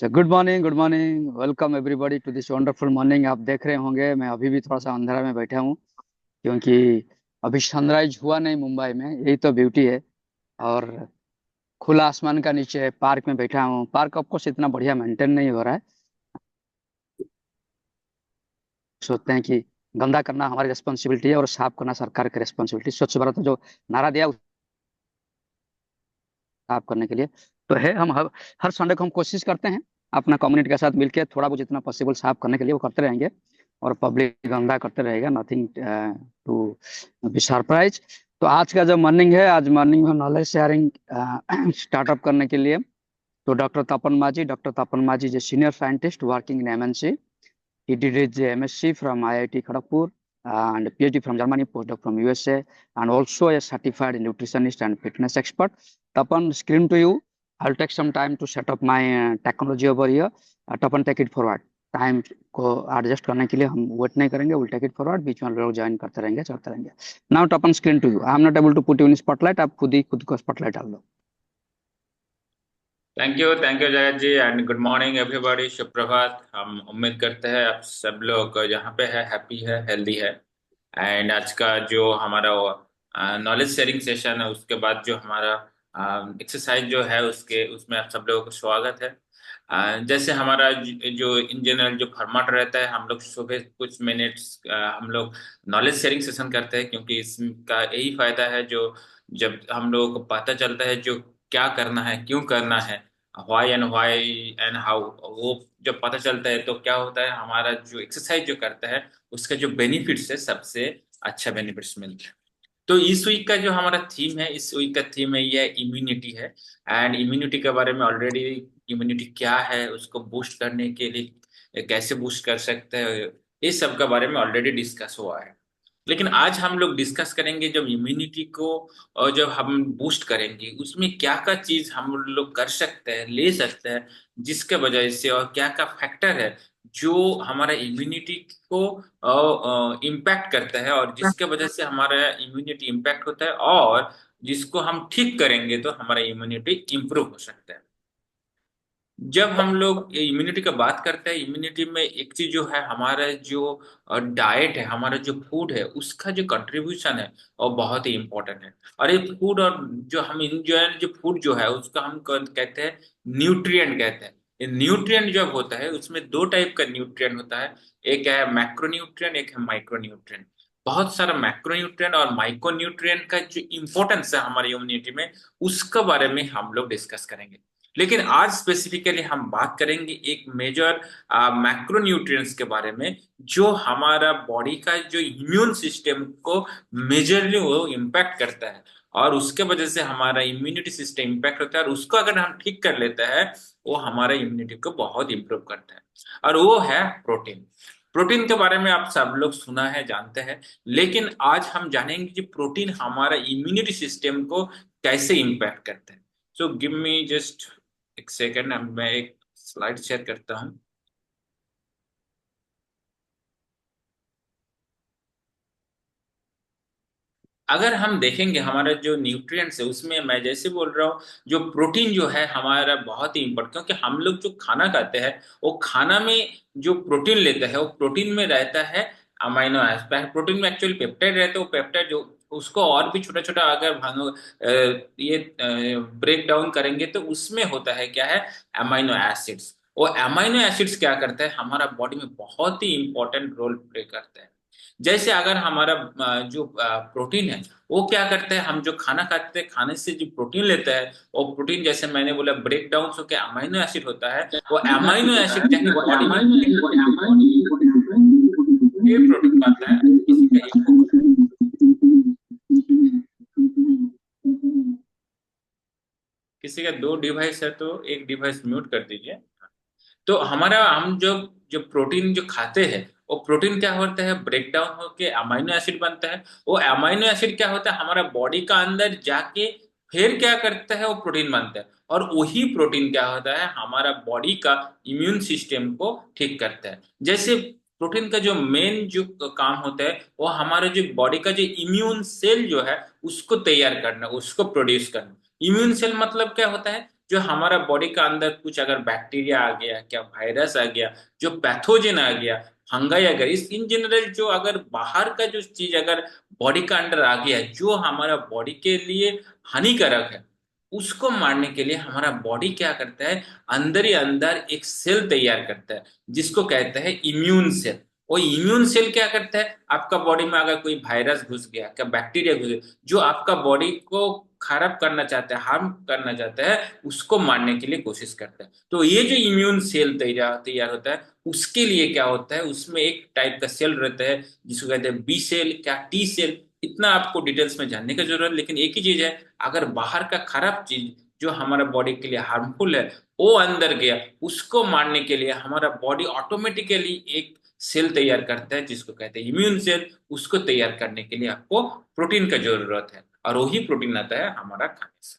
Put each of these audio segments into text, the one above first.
Good morning, good morning. Welcome everybody to this wonderful morning. आप देख रहे होंगे मैं अभी भी थोड़ा सा अंधेरा में बैठा हूँ, क्योंकि अभी सनराइज हुआ नहीं मुंबई में। यही तो ब्यूटी है। और खुला आसमान का नीचे पार्क में बैठा हूँ। पार्क ऑफकोर्स इतना बढ़िया मेंटेन नहीं हो रहा है। सोचते हैं कि गंदा करना हमारी रिस्पॉन्सिबिलिटी है और साफ करना सरकार की रिस्पॉन्सिबिलिटी। स्वच्छ भारत जो नारा दिया साफ करने के लिए तो है। हम हर संडे को हम कोशिश करते हैं अपना कम्युनिटी के साथ मिलकर थोड़ा बहुत जितना पॉसिबल साफ करने के लिए वो करते रहेंगे। और पब्लिक गंदा करते रहेगा, नथिंग टू बी सरप्राइज। तो आज का जो मॉर्निंग है, आज मॉर्निंग में नॉलेज शेयरिंग स्टार्टअप करने के लिए तो डॉक्टर तपन माझी जो senior scientist working in MNC. He did his MSc from IIT Kharagpur and PhD from Germany, postdoc from USA, and also a certified nutritionist and fitness expert. Tapan, screen to you. I'll take some time to set up my technology over here. Tapan, take it forward. Time को adjust करने के लिए हम wait नहीं करेंगे, will take it forward. बीच में लोग ज्वाइन करते रहेंगे, चलते रहेंगे। Now Tapan, screen to you. I am not able to put you in spotlight. आप खुद ही खुद को स्पॉटलाइट डाल दो। थैंक यू जगत जी एंड गुड मॉर्निंग एवरीबॉडी। शुभ प्रभात। हम उम्मीद करते हैं आप सब लोग यहाँ पे है, हैप्पी है, हेल्दी है। एंड आज का जो हमारा नॉलेज शेयरिंग सेशन है, उसके बाद जो हमारा एक्सरसाइज जो है उसके उसमें आप सब लोगों का स्वागत है। जैसे हमारा जो इन जनरल जो फॉर्मेट रहता है, हम लोग सुबह कुछ मिनट्स हम लोग नॉलेज शेयरिंग सेशन करते हैं, क्योंकि इसका यही फायदा है जो जब हम लोगों को पता चलता है जो क्या करना है, क्यों करना है, व्हाई एंड हाउ, वो जब पता चलता है तो क्या होता है, हमारा जो एक्सरसाइज जो करता है उसका जो बेनिफिट्स है सबसे अच्छा बेनिफिट्स मिलता है। तो इस वीक का जो हमारा थीम है, इस वीक का थीम है ये इम्यूनिटी है। एंड इम्यूनिटी के बारे में ऑलरेडी, इम्यूनिटी क्या है, उसको बूस्ट करने के लिए कैसे बूस्ट कर सकते हैं, इस सब के बारे में ऑलरेडी डिस्कस हुआ है। लेकिन आज हम लोग डिस्कस करेंगे जब इम्यूनिटी को और जब हम बूस्ट करेंगे उसमें क्या क्या चीज हम लोग कर सकते हैं, ले सकते हैं, जिसके वजह से और क्या क्या फैक्टर है जो हमारा इम्यूनिटी को इम्पैक्ट करता है, और जिसके वजह से हमारा इम्यूनिटी इम्पैक्ट होता है, और जिसको हम ठीक करेंगे तो हमारा इम्यूनिटी इम्प्रूव हो सकता है। जब हम लोग इम्यूनिटी का बात करते हैं, इम्यूनिटी में एक चीज जो है, हमारा जो डाइट है, हमारा जो फूड है, उसका जो कंट्रीब्यूशन है वो बहुत ही इंपॉर्टेंट है। और ये फूड, और जो हम इंजॉय जो फूड जो है उसका हम कहते हैं न्यूट्रिएंट कहते हैं। ये न्यूट्रिएंट जब होता है उसमें दो टाइप का न्यूट्रिएंट होता है। एक है मैक्रोन्यूट्रिएंट, एक है माइक्रोन्यूट्रिएंट। बहुत सारा मैक्रोन्यूट्रिएंट और माइक्रोन्यूट्रिएंट का जो इंपॉर्टेंस है हमारी इम्यूनिटी में, उसके बारे में हम लोग डिस्कस करेंगे। लेकिन आज स्पेसिफिकली हम बात करेंगे एक मेजर मैक्रोन्यूट्रिएंट्स के बारे में, जो हमारा बॉडी का जो इम्यून सिस्टम को मेजरली वो इम्पैक्ट करता है, और उसके वजह से हमारा इम्यूनिटी सिस्टम इम्पैक्ट होता है, और उसको अगर हम ठीक कर लेते हैं वो हमारा इम्यूनिटी को बहुत इंप्रूव करता है। और वो है प्रोटीन। प्रोटीन के बारे में आप सब लोग सुना है, जानते हैं। लेकिन आज हम जानेंगे कि प्रोटीन हमारा इम्यूनिटी सिस्टम को कैसे इम्पैक्ट करता है। सो गिव मी जस्ट एक सेकेंड, मैं एक स्लाइड शेयर करता हूँ। अगर हम देखेंगे हमारा जो न्यूट्रिएंट्स है उसमें, मैं जैसे बोल रहा हूँ, जो प्रोटीन जो है हमारा बहुत ही इम्पोर्टेंट, क्योंकि हम लोग जो खाना खाते हैं वो खाना में जो प्रोटीन लेता है वो प्रोटीन में रहता है अमाइनो एसिड। प्रोटीन में एक्चुअली पेप्टाइड रहता है, वो पेप्टाइड जो उसको और भी छोटा छोटा अगर ये ब्रेक डाउन करेंगे तो उसमें होता है क्या है, अमाइनो एसिड्स। वो अमाइनो एसिड्स क्या करता है, हमारा बॉडी में बहुत ही इंपॉर्टेंट रोल प्ले करता है। जैसे अगर हमारा जो प्रोटीन है वो क्या करता है, हम जो खाना खाते हैं, खाने से जो प्रोटीन लेता है, वो प्रोटीन जैसे मैंने बोला ब्रेक डाउन होकर अमाइनो एसिड होता है। वो अमाइनो एसिड जाके बॉडी में ये प्रोटीन बनता है। किसी का इको हो रहा है, किसी का दो डिवाइस है तो एक डिवाइस म्यूट कर दीजिए। तो हमारा हम जो जो प्रोटीन जो खाते हैं, वो प्रोटीन क्या होता है, ब्रेक डाउन होके अमाइनो एसिड बनता है। वो अमाइनो एसिड क्या होता है, हमारा बॉडी का अंदर जाके फिर क्या करता है, वो प्रोटीन बनता है। और वही प्रोटीन क्या होता है, हमारा बॉडी का इम्यून सिस्टम को ठीक करता है। जैसे प्रोटीन का जो मेन जो काम होता है वो हमारे जो बॉडी का जो इम्यून सेल जो है उसको तैयार करना, उसको प्रोड्यूस करना। इम्यून सेल मतलब क्या होता है, जो हमारा बॉडी का अंदर कुछ अगर बैक्टीरिया आ गया, क्या वायरस आ गया, जो पैथोजन आ गया, फंगाई आ गया, इस इन जनरल जो अगर बाहर का जो चीज अगर बॉडी का अंदर आ गया है जो हमारा बॉडी के लिए हानिकारक है, उसको मारने के लिए हमारा बॉडी क्या करता है, अंदर ही अंदर एक सेल तैयार करता है जिसको कहते हैं इम्यून सेल। वो इम्यून सेल क्या करता है, आपका बॉडी में अगर कोई वायरस घुस गया, क्या बैक्टीरिया घुस गया जो आपका बॉडी को खराब करना चाहता है, हार्म करना चाहता है, उसको मारने के लिए कोशिश करता है। तो ये जो इम्यून सेल तैयार तैयार होता है, उसके लिए क्या होता है, उसमें एक टाइप का सेल रहता है जिसको कहते हैं बी सेल, क्या टी सेल, इतना आपको डिटेल्स में जानने की जरूरत, लेकिन एक ही चीज है, अगर बाहर का खराब चीज जो हमारा बॉडी के लिए हार्मफुल है वो अंदर गया, उसको मारने के लिए हमारा बॉडी ऑटोमेटिकली एक सेल तैयार करता है जिसको कहते हैं इम्यून सेल। उसको तैयार करने के लिए आपको प्रोटीन का जरूरत है, और वही प्रोटीन आता है हमारा खाने से।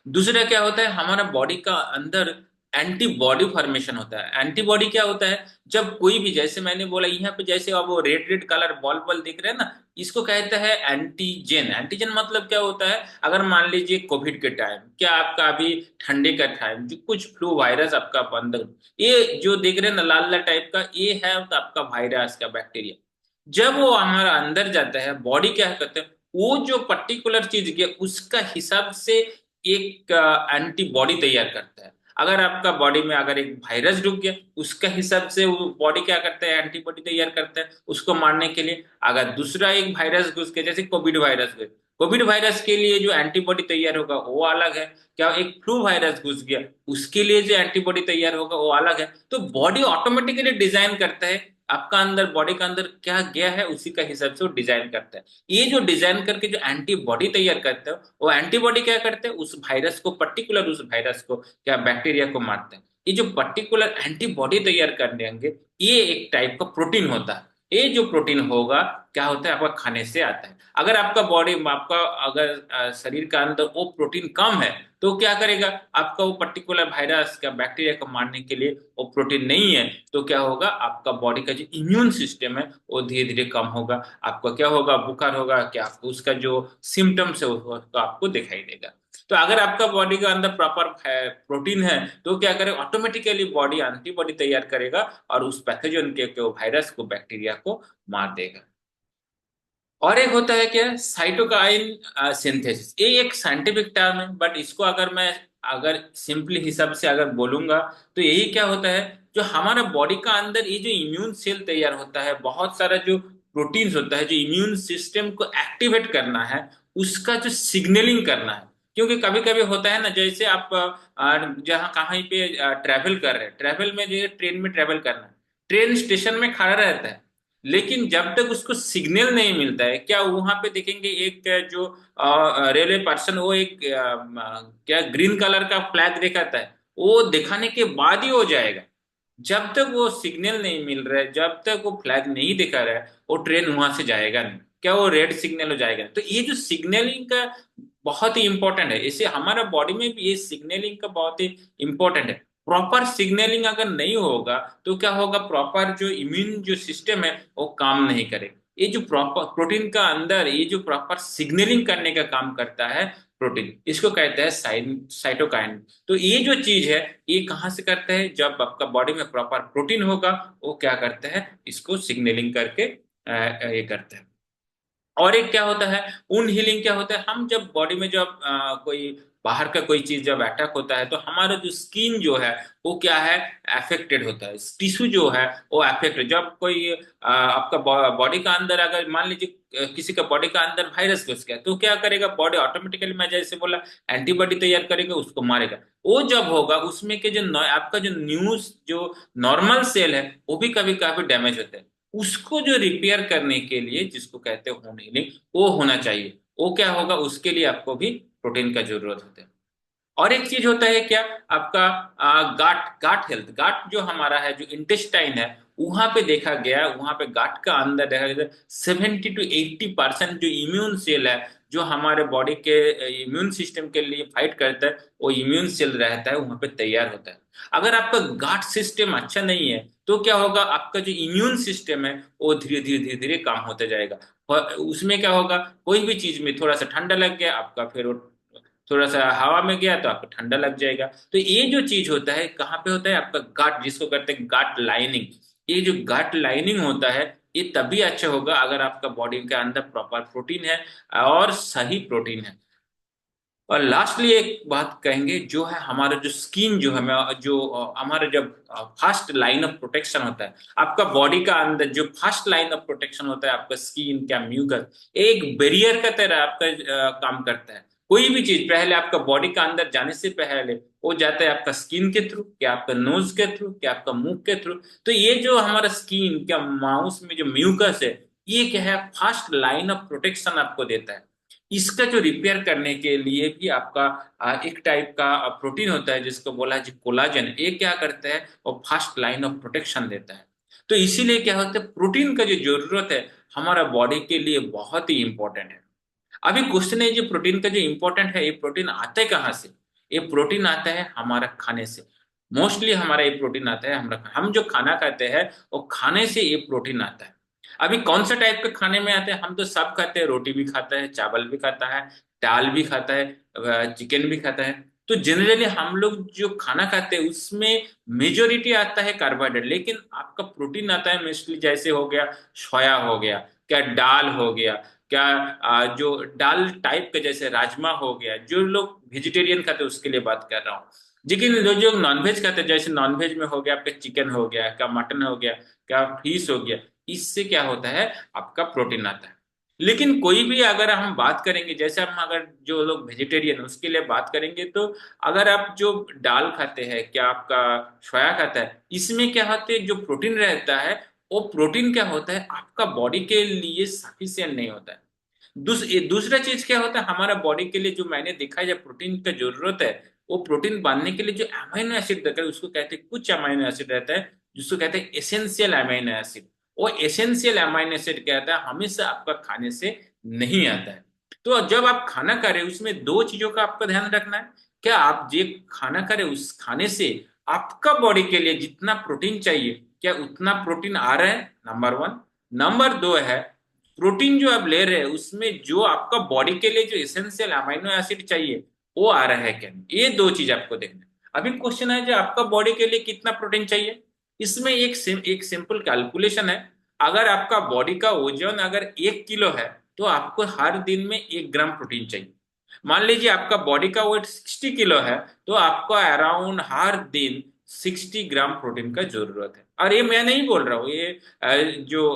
दूसरा क्या होता है, हमारा बॉडी का अंदर एंटीबॉडी फॉर्मेशन होता है। एंटीबॉडी क्या होता है, जब कोई भी, जैसे मैंने बोला यहाँ पे जैसे अब वो red red colour ball ball दिख रहे हैं ना, इसको कहता है एंटीजन। एंटीजन मतलब क्या होता है, अगर मान लीजिए कोविड के टाइम, क्या आपका अभी ठंडे का टाइम जो कुछ फ्लू वायरस आपका अंदर, ये जो देख रहे हैं ना लाल लाल टाइप का, ये है तो आपका वायरस का बैक्टीरिया। जब वो हमारा अंदर जाता है, बॉडी क्या करता है, वो जो पर्टिकुलर चीज गया उसका हिसाब से एक एंटीबॉडी तैयार करता है। अगर आपका बॉडी में अगर एक वायरस ढुक गया, उसका हिसाब से वो बॉडी क्या करता है, एंटीबॉडी तैयार करता है उसको मारने के लिए। अगर दूसरा एक वायरस घुस गया, जैसे कोविड वायरस गए, कोविड वायरस के लिए जो एंटीबॉडी तैयार होगा वो अलग है। क्या एक फ्लू वायरस घुस गया, उसके लिए जो एंटीबॉडी तैयार होगा वो अलग है। तो बॉडी ऑटोमेटिकली डिजाइन करता है, आपका अंदर बॉडी का अंदर क्या गया है उसी का हिसाब से वो डिजाइन करता है। ये जो डिजाइन करके जो एंटीबॉडी तैयार करते हो, वो एंटीबॉडी क्या करते हैं, उस वायरस को, पर्टिकुलर उस वायरस को, क्या बैक्टीरिया को मारते हैं। ये जो पर्टिकुलर एंटीबॉडी तैयार कर देंगे, ये एक टाइप का प्रोटीन होता है। ये जो प्रोटीन होगा, क्या होता है, आपका खाने से आता है। अगर आपका बॉडी, आपका अगर शरीर का अंदर वो प्रोटीन कम है, तो क्या करेगा, आपका वो पर्टिकुलर वायरस का बैक्टीरिया को मारने के लिए वो प्रोटीन नहीं है, तो क्या होगा, आपका बॉडी का जो इम्यून सिस्टम है वो धीरे धीरे कम होगा। आपका क्या होगा, बुखार होगा, क्या आपको उसका जो सिम्टम्स है वो तो आपको दिखाई देगा। तो अगर आपका बॉडी का अंदर प्रॉपर प्रोटीन है, तो क्या करे, ऑटोमेटिकली बॉडी एंटीबॉडी तैयार करेगा और उस पैथोजन के वायरस को, बैक्टीरिया को मार देगा। और एक होता है क्या, साइटोकाइन सिंथेसिस। ये एक साइंटिफिक टर्म है, बट इसको अगर मैं, अगर सिंपली हिसाब से अगर बोलूंगा, तो यही क्या होता है, जो हमारा बॉडी का अंदर ये जो इम्यून सेल तैयार होता है, बहुत सारा जो प्रोटीन्स होता है जो इम्यून सिस्टम को एक्टिवेट करना है, उसका जो सिग्नलिंग करना है। क्योंकि कभी कभी होता है ना, जैसे आप जहाँ कहीं पे ट्रैवल कर रहे हैं, ट्रैवल में जो ट्रेन में ट्रैवल करना है, ट्रेन स्टेशन में खड़ा रहता है, लेकिन जब तक उसको सिग्नल नहीं मिलता है, क्या वहां पे देखेंगे एक जो रेलवे पर्सन, वो एक क्या ग्रीन कलर का फ्लैग दिखाता है, वो दिखाने के बाद ही हो जाएगा। जब तक वो सिग्नल नहीं मिल रहा है, जब तक वो फ्लैग नहीं दिखा रहा है, वो ट्रेन वहां से जाएगा नहीं। क्या वो रेड सिग्नल हो जाएगा। तो ये जो सिग्नलिंग का बहुत ही इंपॉर्टेंट है, इसे हमारा बॉडी में भी ये सिग्नलिंग का बहुत ही इंपॉर्टेंट है। प्रॉपर सिग्नलिंग अगर नहीं होगा, तो क्या होगा, प्रॉपर जो इम्यून जो सिस्टम है वो काम नहीं करेगा। ये जो प्रॉपर प्रोटीन का अंदर ये जो प्रॉपर सिग्नलिंग करने का काम करता है प्रोटीन, इसको कहते हैं साइटोकाइन। तो ये जो चीज है, ये कहाँ से करता है, जब आपका बॉडी में प्रॉपर प्रोटीन होगा, वो क्या करता है, इसको सिग्नलिंग करके ये करता है। और एक क्या होता है, उन हीलिंग क्या होता है, हम जब बॉडी में जब कोई बाहर का कोई चीज जब अटैक होता है, तो हमारा जो स्किन जो है वो क्या है, अफेक्टेड होता है। टिश्यू जो है वो अफेक्टेड, जब कोई आपका बॉडी का अंदर, अगर मान लीजिए किसी का बॉडी का अंदर वायरस घुस गया, तो क्या करेगा, बॉडी ऑटोमेटिकली, मैं जैसे बोला, एंटीबॉडी तैयार करेगा, उसको मारेगा। वो जब होगा, उसमें के जो आपका जो न्यूज जो नॉर्मल सेल है, वो भी कभी कभी डैमेज होता है। उसको जो रिपेयर करने के लिए, जिसको कहते हैं होम हीलिंग, वो होना चाहिए। वो क्या होगा, उसके लिए आपको भी प्रोटीन का जरूरत होता है। और एक चीज होता है क्या, आपका गाट गाट हेल्थ। गाट जो हमारा है, जो इंटेस्टाइन है, वहां पे देखा गया, वहां पे गाट का अंदर देखा गया 70 to 80% जो इम्यून सेल है, जो हमारे बॉडी के इम्यून सिस्टम के लिए फाइट करता है, वो इम्यून सेल रहता है वहां पे तैयार होता है। अगर आपका गाट सिस्टम अच्छा नहीं है, तो क्या होगा, आपका जो इम्यून सिस्टम है वो धीरे धीरे धीरे धीरे काम होते जाएगा। और उसमें क्या होगा, कोई भी चीज में थोड़ा सा ठंडा लग गया, आपका फिर वो थोड़ा सा हवा में गया तो आपको ठंडा लग जाएगा। तो ये जो चीज होता है कहाँ पे होता है, आपका गट, जिसको कहते हैं गट लाइनिंग। ये जो गट लाइनिंग होता है ये तभी अच्छा होगा अगर आपका बॉडी के अंदर प्रॉपर प्रोटीन है और सही प्रोटीन है। और लास्टली एक बात कहेंगे, जो है हमारा जो स्किन जो है, जो हमारा जब फर्स्ट लाइन ऑफ प्रोटेक्शन होता है, आपका बॉडी का अंदर जो फर्स्ट लाइन ऑफ प्रोटेक्शन होता है, आपका स्किन क्या म्यूकस एक बैरियर का तरह आपका काम करता है। कोई भी चीज पहले आपका बॉडी का अंदर जाने से पहले वो जाता है आपका स्किन के थ्रू, क्या आपका नोज के थ्रू, क्या आपका मुंह के थ्रू। तो ये जो हमारा स्किन क्या माउस में जो म्यूकस है, ये क्या है, फर्स्ट लाइन ऑफ प्रोटेक्शन आपको देता है। इसका जो रिपेयर करने के लिए भी आपका एक टाइप का प्रोटीन होता है जिसको बोला है जी कोलाजन, ये क्या करता है, वो फर्स्ट लाइन ऑफ प्रोटेक्शन देता है। तो इसीलिए क्या होता है, प्रोटीन का जो जरूरत है हमारा बॉडी के लिए बहुत ही इंपॉर्टेंट है। अभी क्वेश्चन है, जो प्रोटीन का जो इंपॉर्टेंट है, ये प्रोटीन आता है कहाँ से? ये प्रोटीन आता है हमारा खाने से। मोस्टली हमारा ये प्रोटीन आता है हमारा, हम जो खाना खाते हैं वो खाने से ये प्रोटीन आता है। अभी कौन सा टाइप के खाने में आते हैं, हम तो सब खाते हैं, रोटी भी खाता है, चावल भी खाता है, दाल भी खाता है, चिकन भी खाता है। तो जनरली हम लोग जो खाना खाते हैं उसमें मेजोरिटी आता है कार्बोहाइड्रेट, लेकिन आपका प्रोटीन आता है मोस्टली, जैसे हो गया सोया हो गया, क्या दाल हो गया, क्या जो दाल टाइप के जैसे राजमा हो गया। जो लोग वेजिटेरियन खाते हैं उसके लिए बात कर रहा हूँ। लेकिन जो जो नॉनवेज खाते हैं, जैसे नॉनवेज में हो गया आपका चिकन हो गया, क्या मटन हो गया, क्या फिश हो गया, इससे क्या होता है, आपका प्रोटीन आता है। लेकिन कोई भी अगर हम बात करेंगे, जैसे हम अगर जो लोग वेजिटेरियन उसके लिए बात करेंगे, तो अगर आप जो दाल खाते हैं, क्या आपका सोया खाता है, इसमें क्या होता है, जो प्रोटीन रहता है वो प्रोटीन क्या होता है, आपका बॉडी के लिए सफिशियंट नहीं होता है। दूसरा चीज क्या होता है, हमारा बॉडी के लिए जो मैंने देखा है, जब प्रोटीन का जरूरत है, वो प्रोटीन बनने के लिए जो अमीनो एसिड रहता है उसको कहते हैं, कुछ अमीनो एसिड रहता है जिसको कहते हैं एसेंशियल अमीनो एसिड। वो एसेंशियल अमीनो एसिड क्या होता है, हमेशा आपका खाने से नहीं आता है। तो जब आप खाना खा रहे हो उसमें दो चीजों का आपका ध्यान रखना है। क्या आप जो खाना खा रहे हो उस खाने से आपका बॉडी के लिए जितना प्रोटीन चाहिए, क्या उतना प्रोटीन आ रहा है, नंबर वन। नंबर दो है, प्रोटीन जो आप ले रहे हैं उसमें जो आपका बॉडी के लिए जो एसेंशियल अमीनो एसिड चाहिए वो आ रहा है क्या नहीं। ये दो चीज आपको देखना है। अभी क्वेश्चन है, जो आपका बॉडी के लिए कितना प्रोटीन चाहिए, इसमें एक सिंपल कैलकुलेशन है। अगर आपका बॉडी का वजन अगर 1 किलो है, तो आपको हर दिन में 1 ग्राम प्रोटीन चाहिए। मान लीजिए आपका बॉडी का वेट 60 किलो है, तो आपको अराउंड हर दिन 60 ग्राम प्रोटीन का जरूरत है। और ये मैं नहीं बोल रहा हूँ, ये जो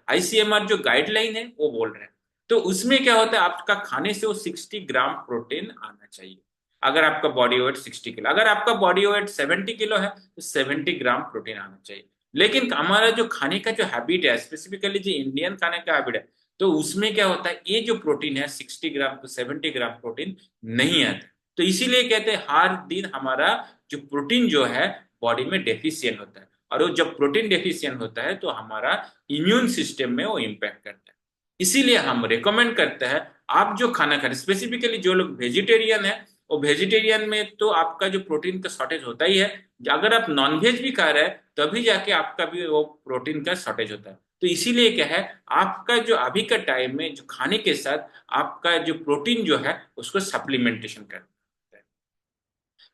आईसीएमआर जो गाइडलाइन है वो बोल रहे हैं। तो उसमें क्या होता है, आपका खाने से वो 60 ग्राम प्रोटीन आना चाहिए। अगर आपका बॉडी वेट 60 किलो, अगर आपका बॉडी वेट 70 किलो है तो 70 ग्राम प्रोटीन आना चाहिए। लेकिन हमारा जो खाने का जो हैबिट है, स्पेसिफिकली जो इंडियन खाने का हैबिट है, तो उसमें क्या होता है, ये जो प्रोटीन है 60 ग्राम टू 70 ग्राम प्रोटीन नहीं आता। तो इसीलिए कहते हैं हर दिन हमारा जो प्रोटीन जो है बॉडी में डेफिशिएंट होता है। और वो जब प्रोटीन डेफिशिएंट होता है तो हमारा इम्यून सिस्टम में वो इम्पैक्ट करता है। इसीलिए हम रिकमेंड करते हैं, आप जो खाना खा रहे, स्पेसिफिकली जो लोग वेजिटेरियन है, वो वेजिटेरियन में तो आपका जो प्रोटीन का शॉर्टेज होता ही है। अगर आप नॉनवेज भी खा रहे हैं तभी जाके आपका भी वो प्रोटीन का शॉर्टेज होता है। तो इसीलिए क्या है, आपका जो अभी का टाइम में जो खाने के साथ आपका जो प्रोटीन जो है उसको सप्लीमेंटेशन करना है।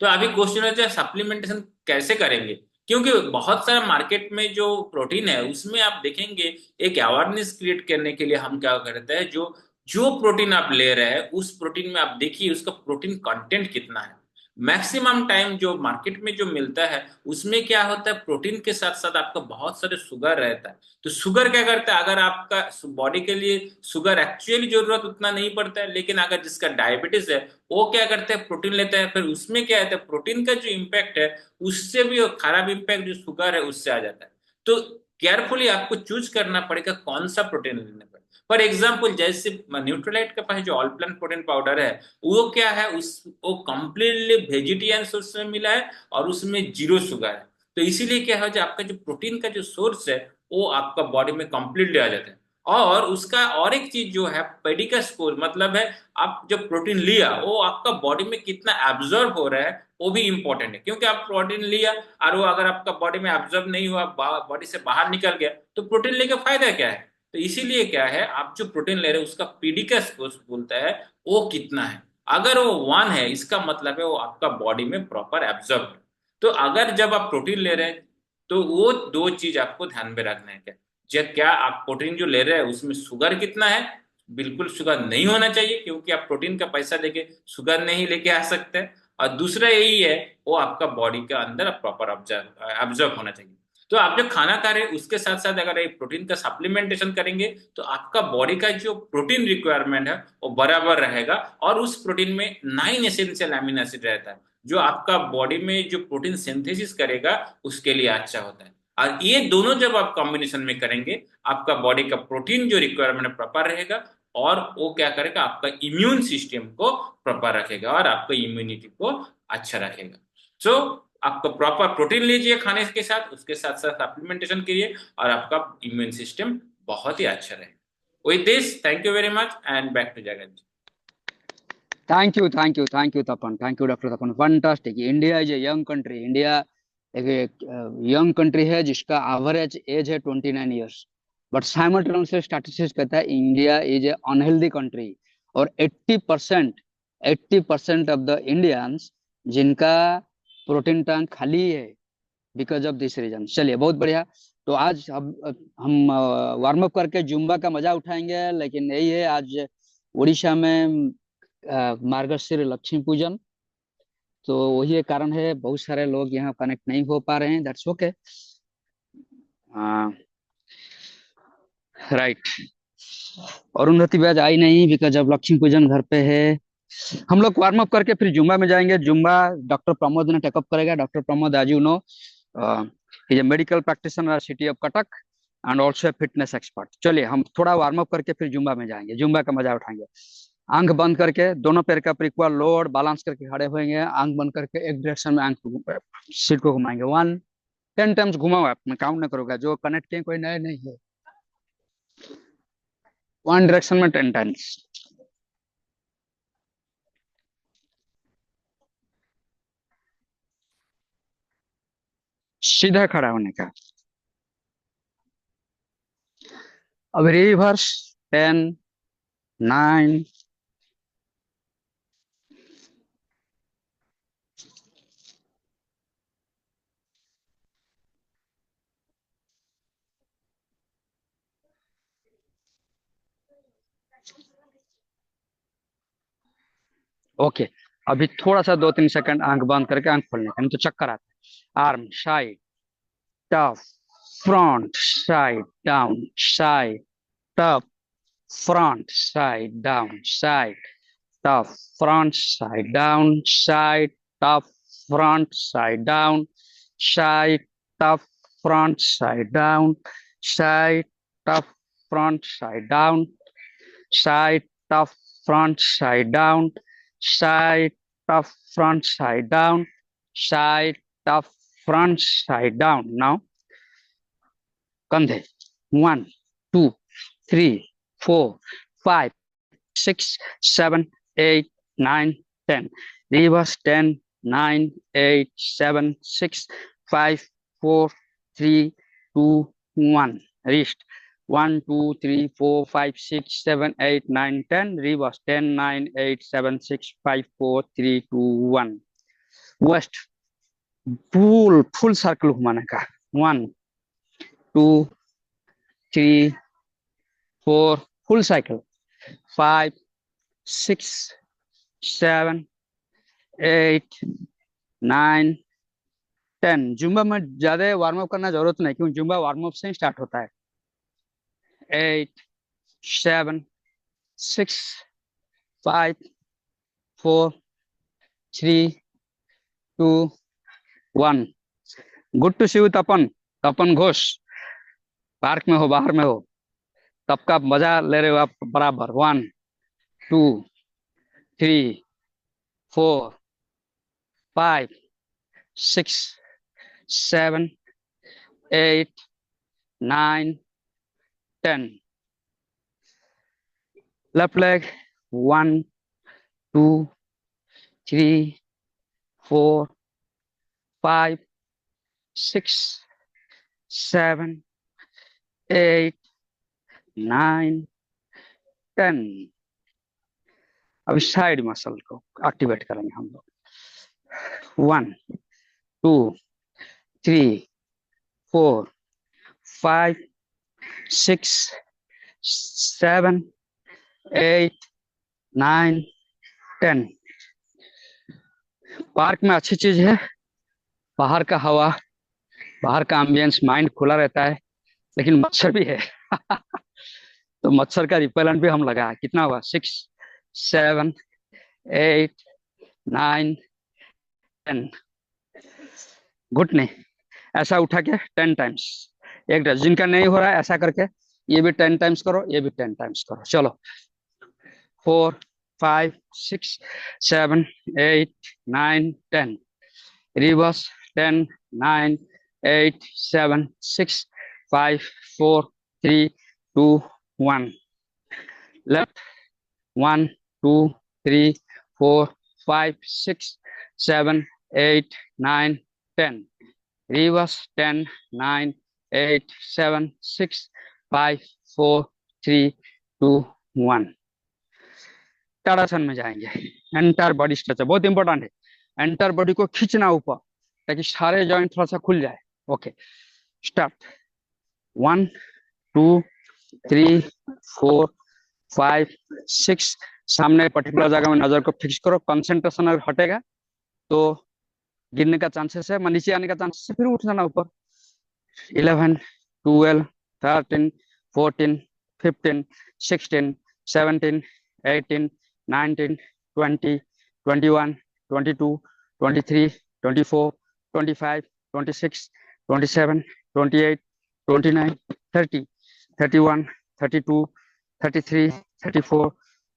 तो अभी क्वेश्चन है सप्लीमेंटेशन कैसे करेंगे, क्योंकि बहुत सारा मार्केट में जो प्रोटीन है उसमें आप देखेंगे, एक अवेयरनेस क्रिएट करने के लिए हम क्या करते हैं, जो जो प्रोटीन आप ले रहे हैं उस प्रोटीन में आप देखिए उसका प्रोटीन कंटेंट कितना है। मैक्सिमम टाइम जो मार्केट में जो मिलता है उसमें क्या होता है, प्रोटीन के साथ साथ आपका बहुत सारे शुगर रहता है। तो शुगर क्या करता है, अगर आपका बॉडी के लिए शुगर एक्चुअली जरूरत उतना नहीं पड़ता है, लेकिन अगर जिसका डायबिटीज है वो क्या करते हैं, प्रोटीन लेते हैं, फिर उसमें क्या होता है, प्रोटीन का जो इम्पैक्ट है उससे भी वो खराब इम्पैक्ट जो शुगर है उससे आ जाता है। तो केयरफुली आपको चूज करना पड़ेगा कौन सा प्रोटीन लेना पड़ेगा। फॉर एग्जाम्पल जैसे न्यूट्रोलाइट के पास जो ऑल प्लान प्रोटीन पाउडर है, वो क्या है, उस वो कंप्लीटली वेजिटेरियन सोर्स में मिला है और उसमें जीरो शुगर है। तो इसीलिए क्या है, जो आपका जो प्रोटीन का जो सोर्स है वो आपका बॉडी में कंप्लीटली आ जाता है। और उसका और एक चीज जो है पेडिका स्कोर, मतलब है आप जब प्रोटीन लिया वो आपका बॉडी में कितना एब्जॉर्ब हो रहा है वो भी इंपॉर्टेंट है। क्योंकि आप प्रोटीन लिया और वो अगर आपका बॉडी में एब्जॉर्ब नहीं हुआ, बॉडी से बाहर निकल गया, तो प्रोटीन लेके फायदा क्या है। तो इसीलिए क्या है, आप जो प्रोटीन ले रहे हो उसका पीडी का स्कोर बोलता है वो कितना है। अगर वो 1 है, इसका मतलब है वो आपका बॉडी में प्रॉपर एब्जॉर्ब। तो अगर जब आप प्रोटीन ले रहे हैं, तो वो दो चीज आपको ध्यान में रखना है। क्या क्या आप प्रोटीन जो ले रहे हैं उसमें शुगर कितना है? बिल्कुल शुगर नहीं होना चाहिए, क्योंकि आप प्रोटीन का पैसा देके शुगर नहीं लेके आ सकते। और दूसरा यही है, वो आपका बॉडी के अंदर प्रॉपर ऑब्जर्व ऑब्जर्व होना चाहिए। तो आप जो खाना खा रहे हैं उसके साथ साथ अगर ये प्रोटीन का सप्लीमेंटेशन करेंगे, तो आपका बॉडी का जो प्रोटीन रिक्वायरमेंट है वो बराबर रहेगा। और उस प्रोटीन में 9 एसेंशियल अमीनो एसिड रहता है, जो आपका बॉडी में जो प्रोटीन सिंथेसिस करेगा उसके लिए अच्छा होता है। और ये दोनों जब आप कॉम्बिनेशन में करेंगे, आपका बॉडी का प्रोटीन जो रिक्वायरमेंट प्रॉपर रहेगा, और वो क्या करेगा, आपका इम्यून सिस्टम को प्रॉपर रखेगा और आपका इम्यूनिटी को अच्छा रखेगा। सो आपको प्रॉपर प्रोटीन लीजिए खाने के साथ, उसके साथ साथ सप्लीमेंटेशन कीजिए, और आपका इम्यून सिस्टम बहुत ही अच्छा रहेगा। With this, thank you very much and back to Jagat. Thank you, thank you, thank you Tapan, thank you doctor Tapan, fantastic. India is a young country. India एक यंग कंट्री है जिसका एवरेज एज है 29 years, but simultaneously statistics कहता है India is A unhealthy country. और 80% of the Indians जिनका protein tank खाली है बिकॉज ऑफ दिस रीजन। चलिए, बहुत बढ़िया। तो आज हम वार्म अप करके जुम्बा का मजा उठाएंगे, लेकिन यही है, आज उड़ीसा में मार्गशीर लक्ष्मी पूजन, तो वही एक कारण है बहुत सारे लोग यहाँ कनेक्ट नहीं हो पा रहे हैं। That's okay, right. अरुंधति ब्याज आई नहीं बिकॉज अब लक्ष्मी पूजन घर पे है। हम लोग वार्म अप करके फिर जुम्बा में जाएंगे। जुम्बा डॉक्टर प्रमोद ने टेकअप करेगा। Doctor Pramod, as you know, is a medical practitioner city of Cuttack and also a fitness expert. चलिए, हम थोड़ा वार्म अप करके फिर जुम्बा में जाएंगे, जुम्बा का मजा उठाएंगे। आंख बंद करके दोनों पैर का इक्वल लोड बैलेंस करके खड़े होंगे। आंख बंद करके एक डायरेक्शन में सीट को घुमाएंगे। 10 टाइम्स घुमाओ आप, मैं काउंट नहीं करूंगा। जो कनेक्ट किए कोई नए नहीं है, 1 डायरेक्शन में 10 टाइम्स। सीधा खड़ा होने का। अब रिवर्स। 10, 9। ओके, अभी थोड़ा सा 2-3 सेकंड आंख बंद करके आंख खोलने का, नहीं तो चक्कर आता है। Arm side, tough, front, side, down, side, tough, front, side, down, side, top, front, side, down, side, top, front, side, down, side, top, front, side, down, side, top, front, side, down, side, top, front, side, down, side, top, front, side, down, side, top, front, side, down. Now, कंधे, 1, 2, 3, 4, 5, 6, 7, 8, 9, 10. Reverse 10, 9, 8, 7, 6, 5, 4, 3, 2, 1. Wrist 1, 2, 3, 4, 5, 6, 7, 8, 9, 10. Reverse 10, 9, 8, 7, 6, 5, 4, 3, 2, 1. West full circle घुमाने का। 1, 2, 3, 4, full cycle. 5, 6, 7, 8, 9, 10। Zumba में ज्यादा warm up करना जरूरत नहीं, क्योंकि Zumba warm up से ही स्टार्ट होता है। 8, 7, 6, 5, 4, 3, 2, 1। Good to see you Tapan. Tapan Ghosh, park में हो बाहर में हो, तब का मजा ले रहे हो आप बराबर। 1, 2, 3, 4, 5, 6, 7, 8, 9, 10। Left leg. 1, 2, 3, 4, 5, 6, 7, 8, 9, 10। अब साइड मसल को एक्टिवेट करेंगे हम लोग। 1 2 3 4 5 6 7 8 9 10। पार्क में अच्छी चीज है, बाहर का हवा, बाहर का एम्बियंस, माइंड खुला रहता है, लेकिन मच्छर भी है। तो मच्छर का रिपेलेंट भी हम लगाए। कितना हुआ? 6 7 8 9 10। घुटने ऐसा उठा के 10 टाइम्स। एक ड्रेस जिनका नहीं हो रहा है ऐसा करके ये भी 10 टाइम्स करो, ये भी 10 टाइम्स करो। चलो 4 5 6 7 8 9 10। रिवर्स 10 9 8 7 6 5 4 3 2 1। लेफ्ट 1 2 3 4 5 6 7 8 9 10। रिवर्स 10 9 8 7 6 5 4 3 2 1। ताड़ासन में जाएंगे। एंटायर बॉडी स्ट्रेचर बहुत इंपॉर्टेंट है। एंटायर बॉडी को खींचना ऊपर ताकि सारे जॉइंट थोड़ा सा खुल जाए। Okay start. 1 2 3 4 5 6। सामने पर्टिकुलर जगह में नजर को फिक्स करो। कंसंट्रेशन अगर हटेगा तो गिरने का चांसेस है, नीचे आने का चांसेस है, फिर उठ जाना ऊपर। 11 12 13 14 15 16 17 18 19 20 21 22 23 24 25 26 27 28 29 30 31 32 33 34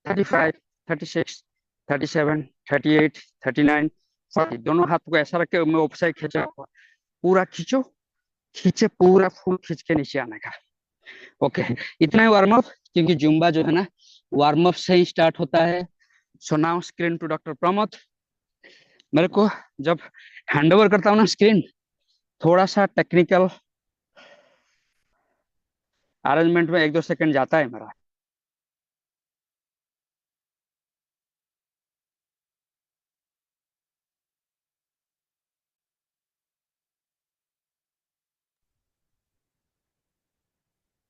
35 36 37 38 39 40। दोनों हाथ को ऐसा रख के मैं ऊपर खींचा, पूरा खींचो, खींचे पूरा फुल खींच के नीचे आने का। ओके इतना ही वार्म अप, क्योंकि जुम्बा जो है ना वार्म अप से ही स्टार्ट होता है। So now screen to doctor Pramod. मेरे को जब हैंड ओवर करता हूँ ना स्क्रीन, थोड़ा सा टेक्निकल अरेंजमेंट में 1-2 सेकंड जाता है मेरा।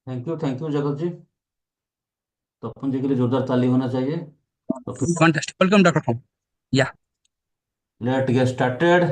थैंक यू जगत जी। तो अपन जी के लिए जोरदार ताली होना चाहिए। तो फिर कॉन्टेस्ट वेलकम डॉक्टर प्रमोद। या लेट गेट स्टार्टेड।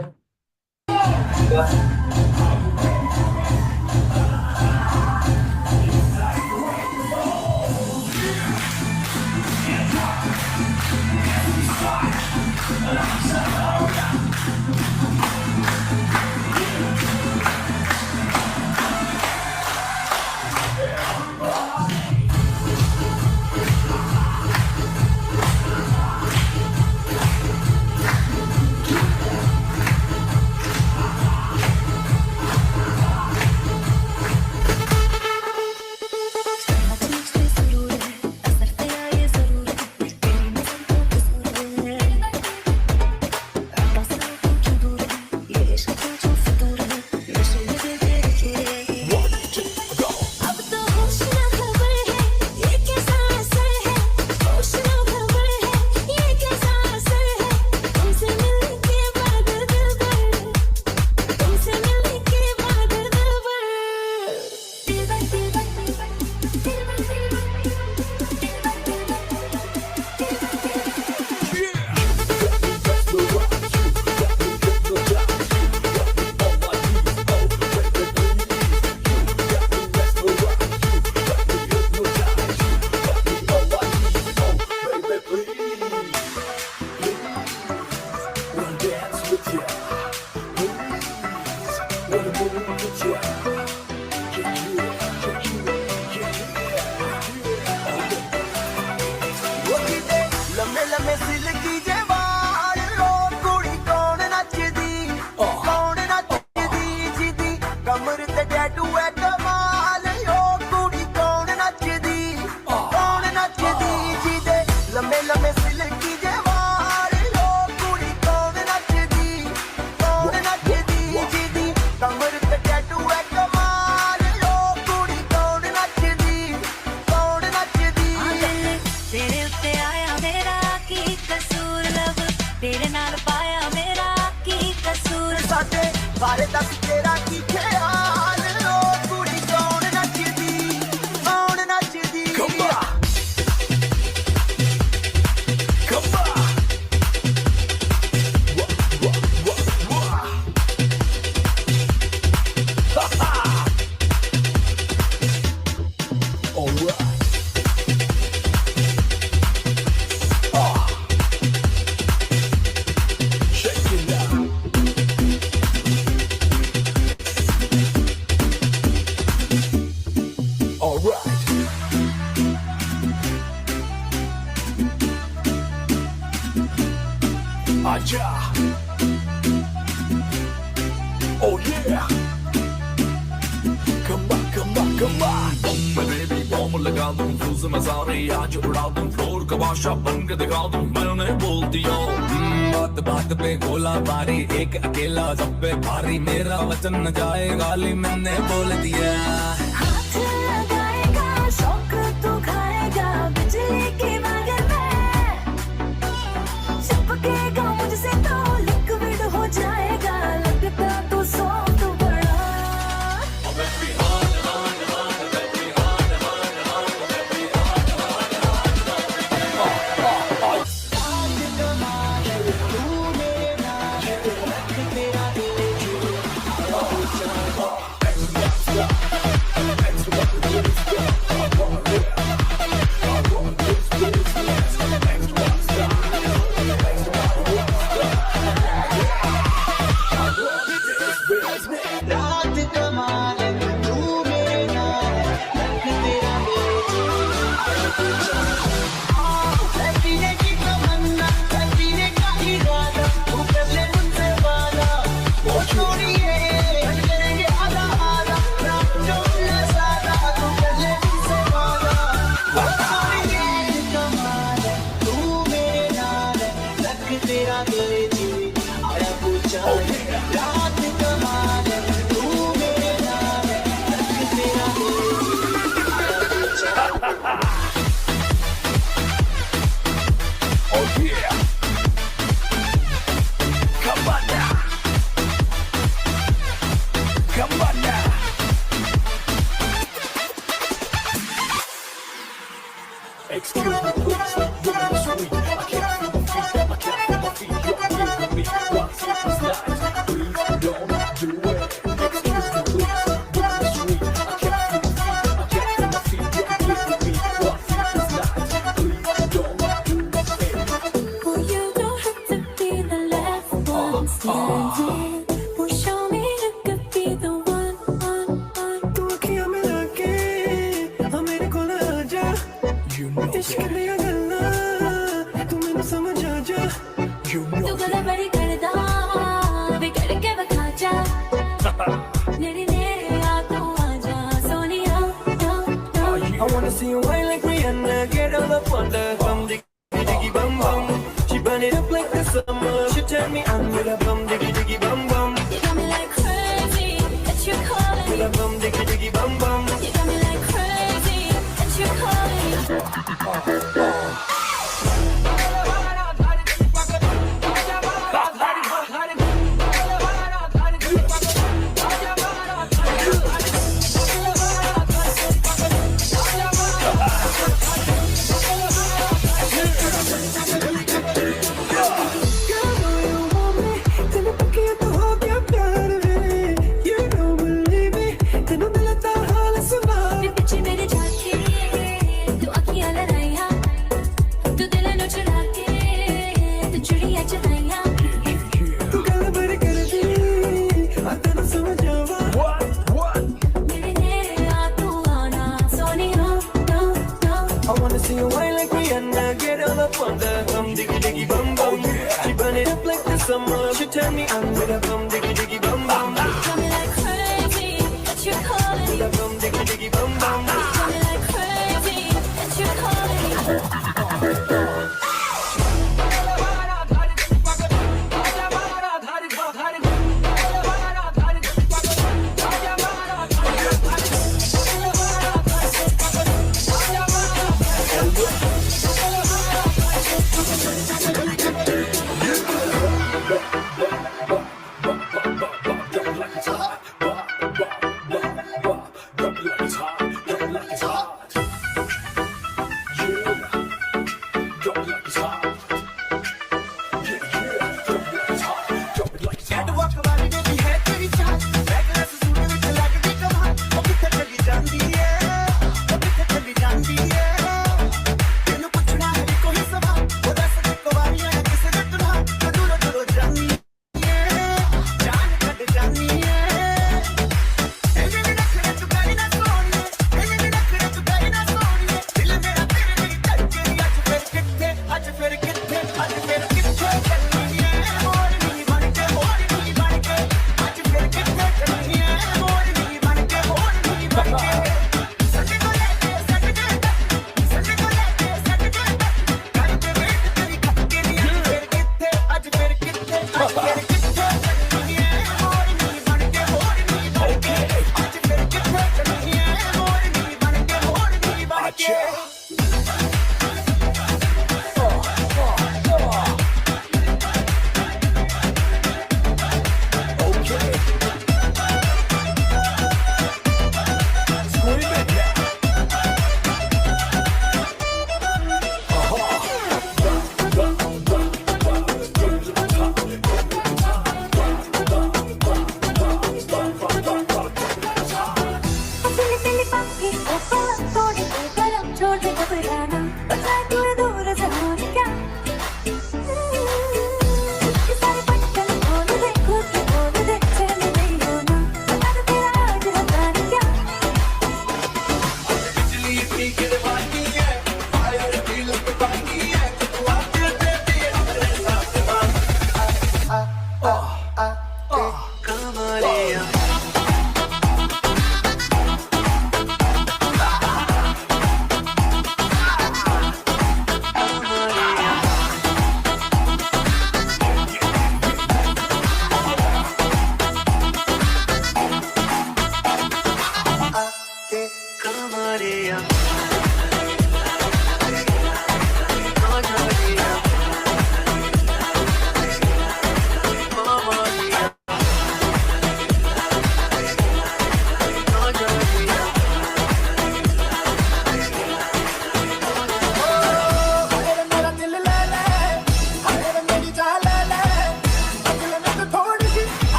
बारे दस तेरा की ख्याल ओ कुड़ी कौन नचदी Come on Come on Aja. Oh yeah. Come on, come on, come on. Bomb baby bomb लगा दूं फ्यूज में सारे आज उड़ा दूं फ्लोर का बादशाह बन के दिखा दूं मैंने बोल दिया बात बात पे गोला बारी एक अकेला सब पे भारी मेरा वचन न जाए गाली मैंने बोल दिया हाथ लगाएगा शौक तू खाएगा बिजली की वागर में चिपकेगा मुझसे तो लिक्विड हो जाएगा लगता तू सॉफ्ट बड़ा रात कमाल तू मेरे नाल लग तेरा पीने की तमन्ना पीने का इरादा तू कर ले मुझसे वादा वो छोड़िए करेंगे आधा आधा रात जो सादा तू कर ले मुझसे वादा वो छोड़िए कमाल तू मेरे नाल लग तेरा जी आया पूछा रात कमाल तू मेरे नाल लग तेरा आया पूछा Oh yeah. Come on now. Come on now. Excuse me, please. You're not sweet. I can't feel my feet. I can't feel my feet. You're here with me. What's this night? Please don't do it. Excuse me, please. You're not sweet. I can't feel my feet. I can't feel my feet. You're here with me. What's this night? Please don't do it. Well, you don't have to be the last one standing. Well, show me you could be the one. तू अखियां मिला के मेरे कोल आ जा You know इश्क दिया गल्ला तू मैनू समझ आ जा You तू know गला बड़ी करदा बिगड़ के बखा जा नेड़े नेड़े आ तू आ जा Sonia I wanna see you wine like Rihanna Get all up on the bum diggy diggy bum bum She burn it up like the summer She turn me on with a bum diggy diggy bum bum You got me like crazy that you're calling With me a bum diggy diggy bum bum You got me like crazy that you're calling me वे पीछे मेरे जाके तू अखियां लड़ाइयां तू दिल नु चुरा के तू चुड़ियां चढ़ाइयां तू गल बड़ी कर दी आता ना समझ आवा मेरे नेड़े आ तू आना Sonia I wanna see you wine like Rihanna Get all up on the bum diggy diggy bum bum She burn it up like the summer She turn me on with a bum diggy diggy bum bum got me like crazy that you're calling me With a bum diggy diggy bum bum got me like crazy that you're calling me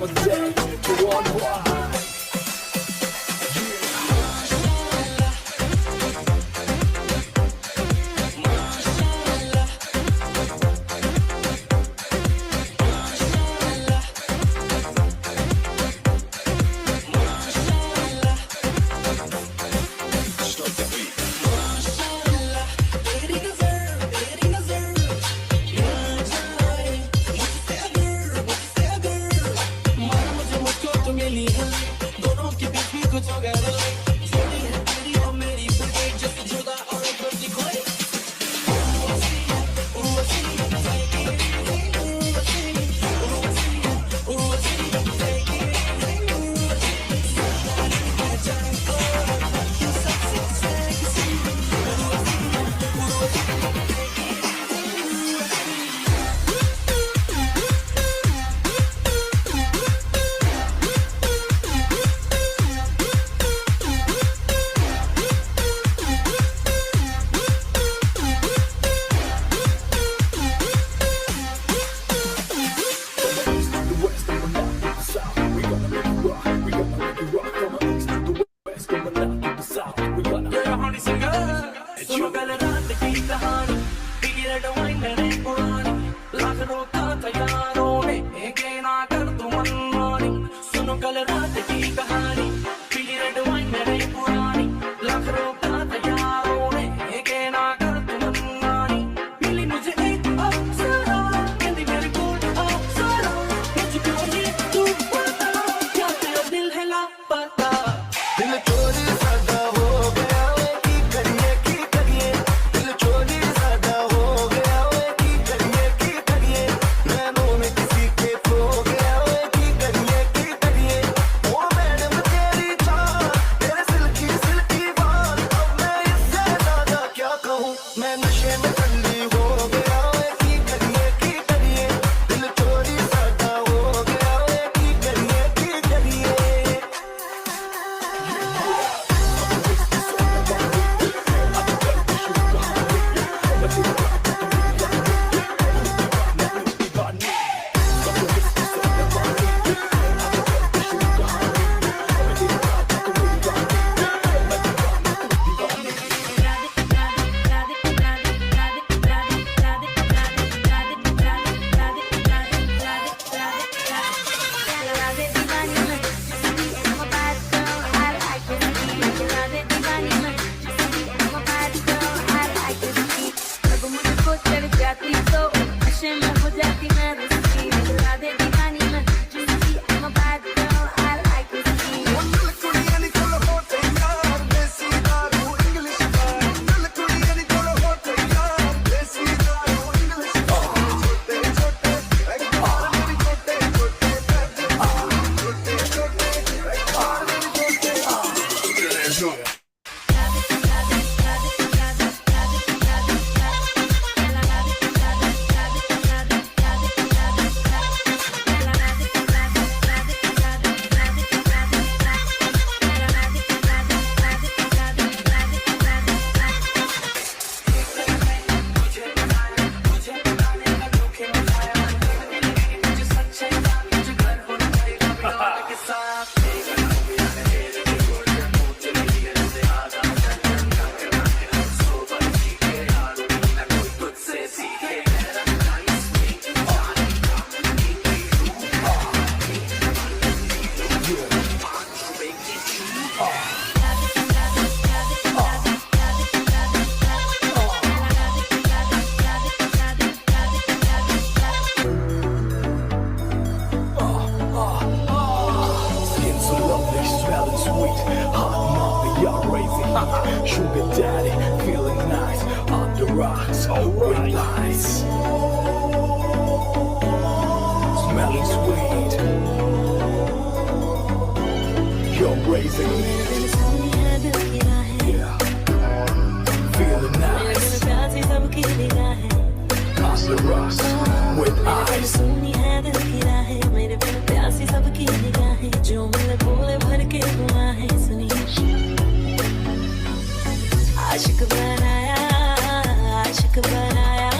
day to worldwide. Sugar daddy, feeling nice on the rocks, alright. Nice. Smelling sweet. You're raising me. Yeah. Feeling nice. On the rocks with ice. आशिक बनाया आशिक बनाया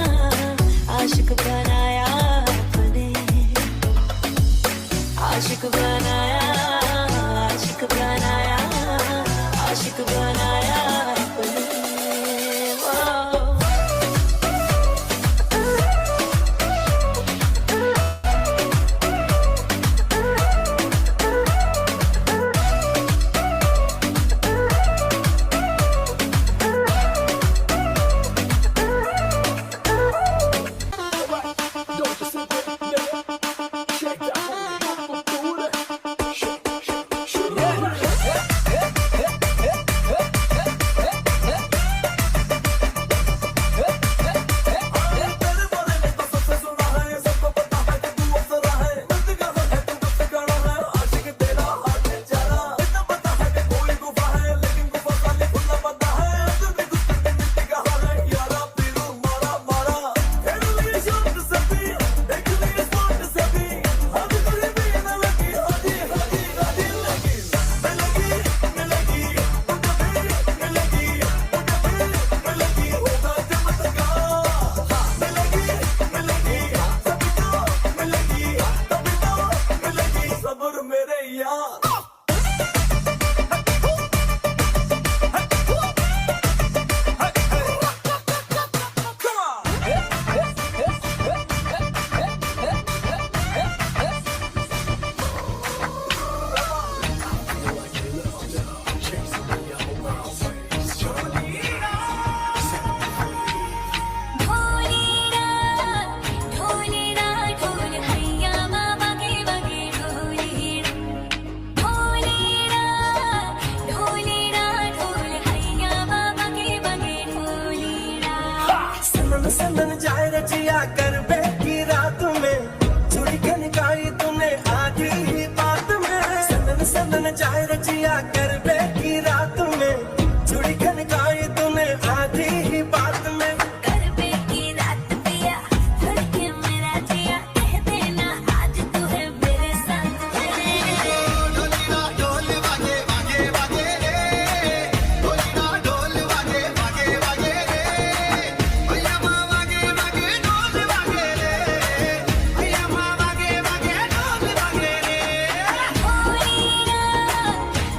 आशिक बनाया अपने आशिक बनाया, आशिक बनाया, आशिक बनाया अपने। सनन जाए रचिया कर की रात में चुड़ी खनकाई तूने आधी ही बात में। सनन सनन जाए रचिया कर की रात में चुड़ी खनकाई तूने आधी ही बात में। करबे की रात पिया धड़के मेरा जिया, कह देना आज तू है मेरे साथ। ढोलिया ढोल वागे वागे वागे रे, ढोलिया ढोल वागे वागे वागे रे, भैया माँ वागे वागे ढोल वागे रे, भैया माँ वागे वागे ढोल वागे रे। ढोलीरा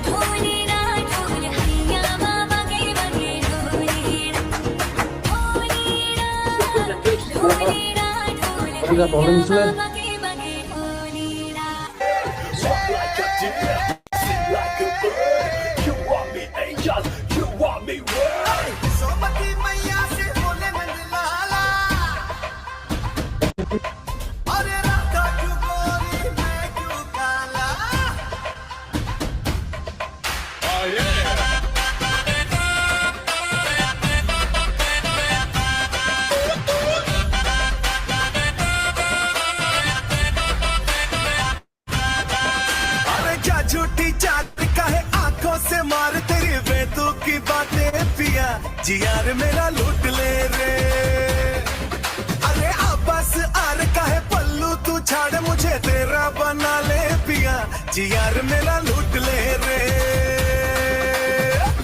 ढोलीरा ढोल हैया बाबा के बगे ढोलीरा, ढोलीरा ढोलीरा ढोल हैया बाबा के बगे ढोलीरा। सोमती मैया से बोले मंडलाला, अरे राधा क्यों गोरी मैं क्यों काला। अरे क्या झूठी चाट का है आंखों से मार तेरी बेतु की बातें पिया, जियार मेरा लूट ले रे। अरे आपस आर का है पल्लू तू छाड़ मुझे तेरा बना ले पिया, जियार मेरा लूट ले रे।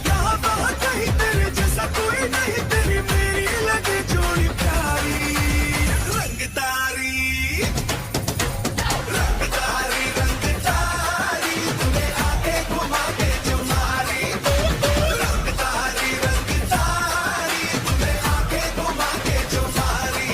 यहाँ वहाँ कहीं तेरे जैसा कोई नहीं, तेरी मेरी लगे जोड़ी प्यारी। रंगदारी रंगदारी रंगदारी तुम्हें आके घुमा के जो मारी। रंगदारी रंगदारी तुम्हें आके घुमा के जो मारी।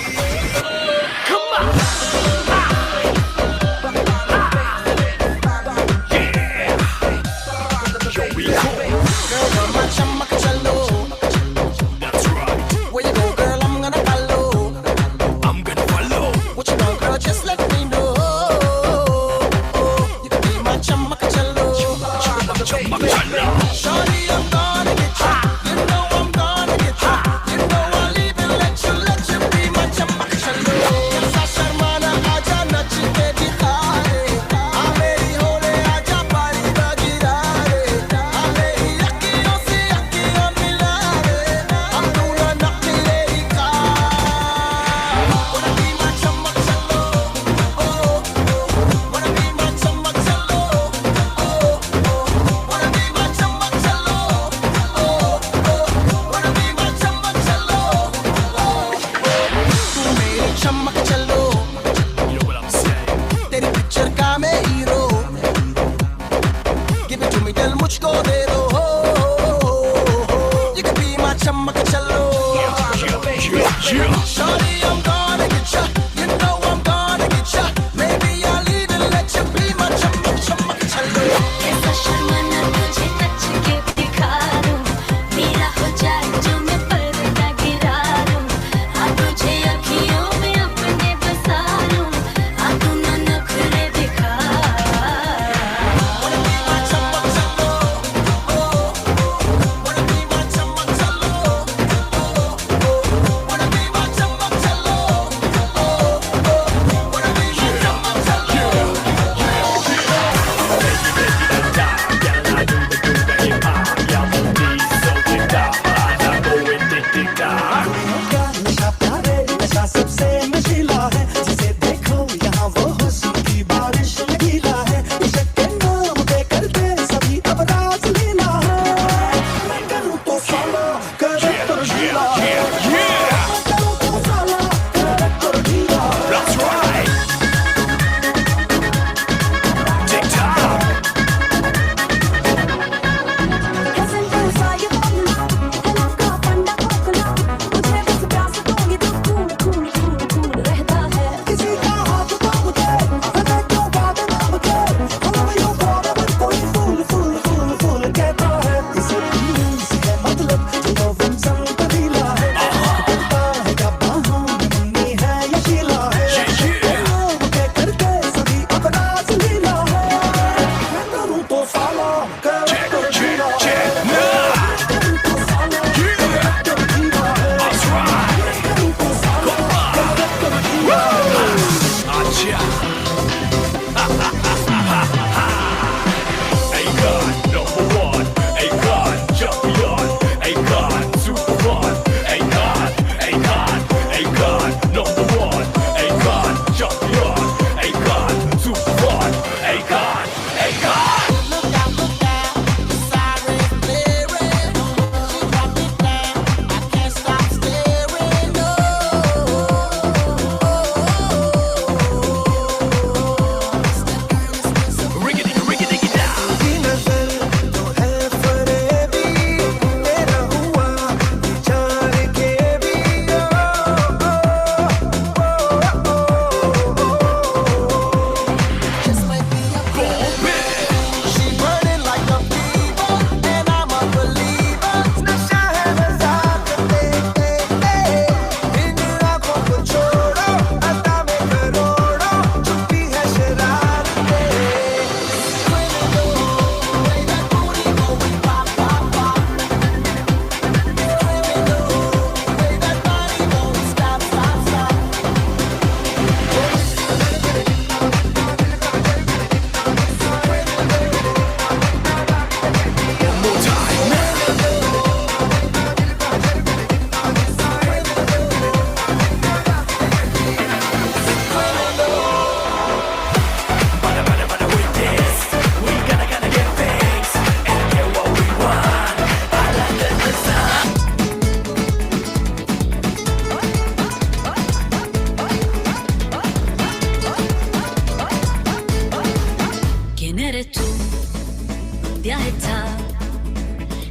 ¿Dónde has estado?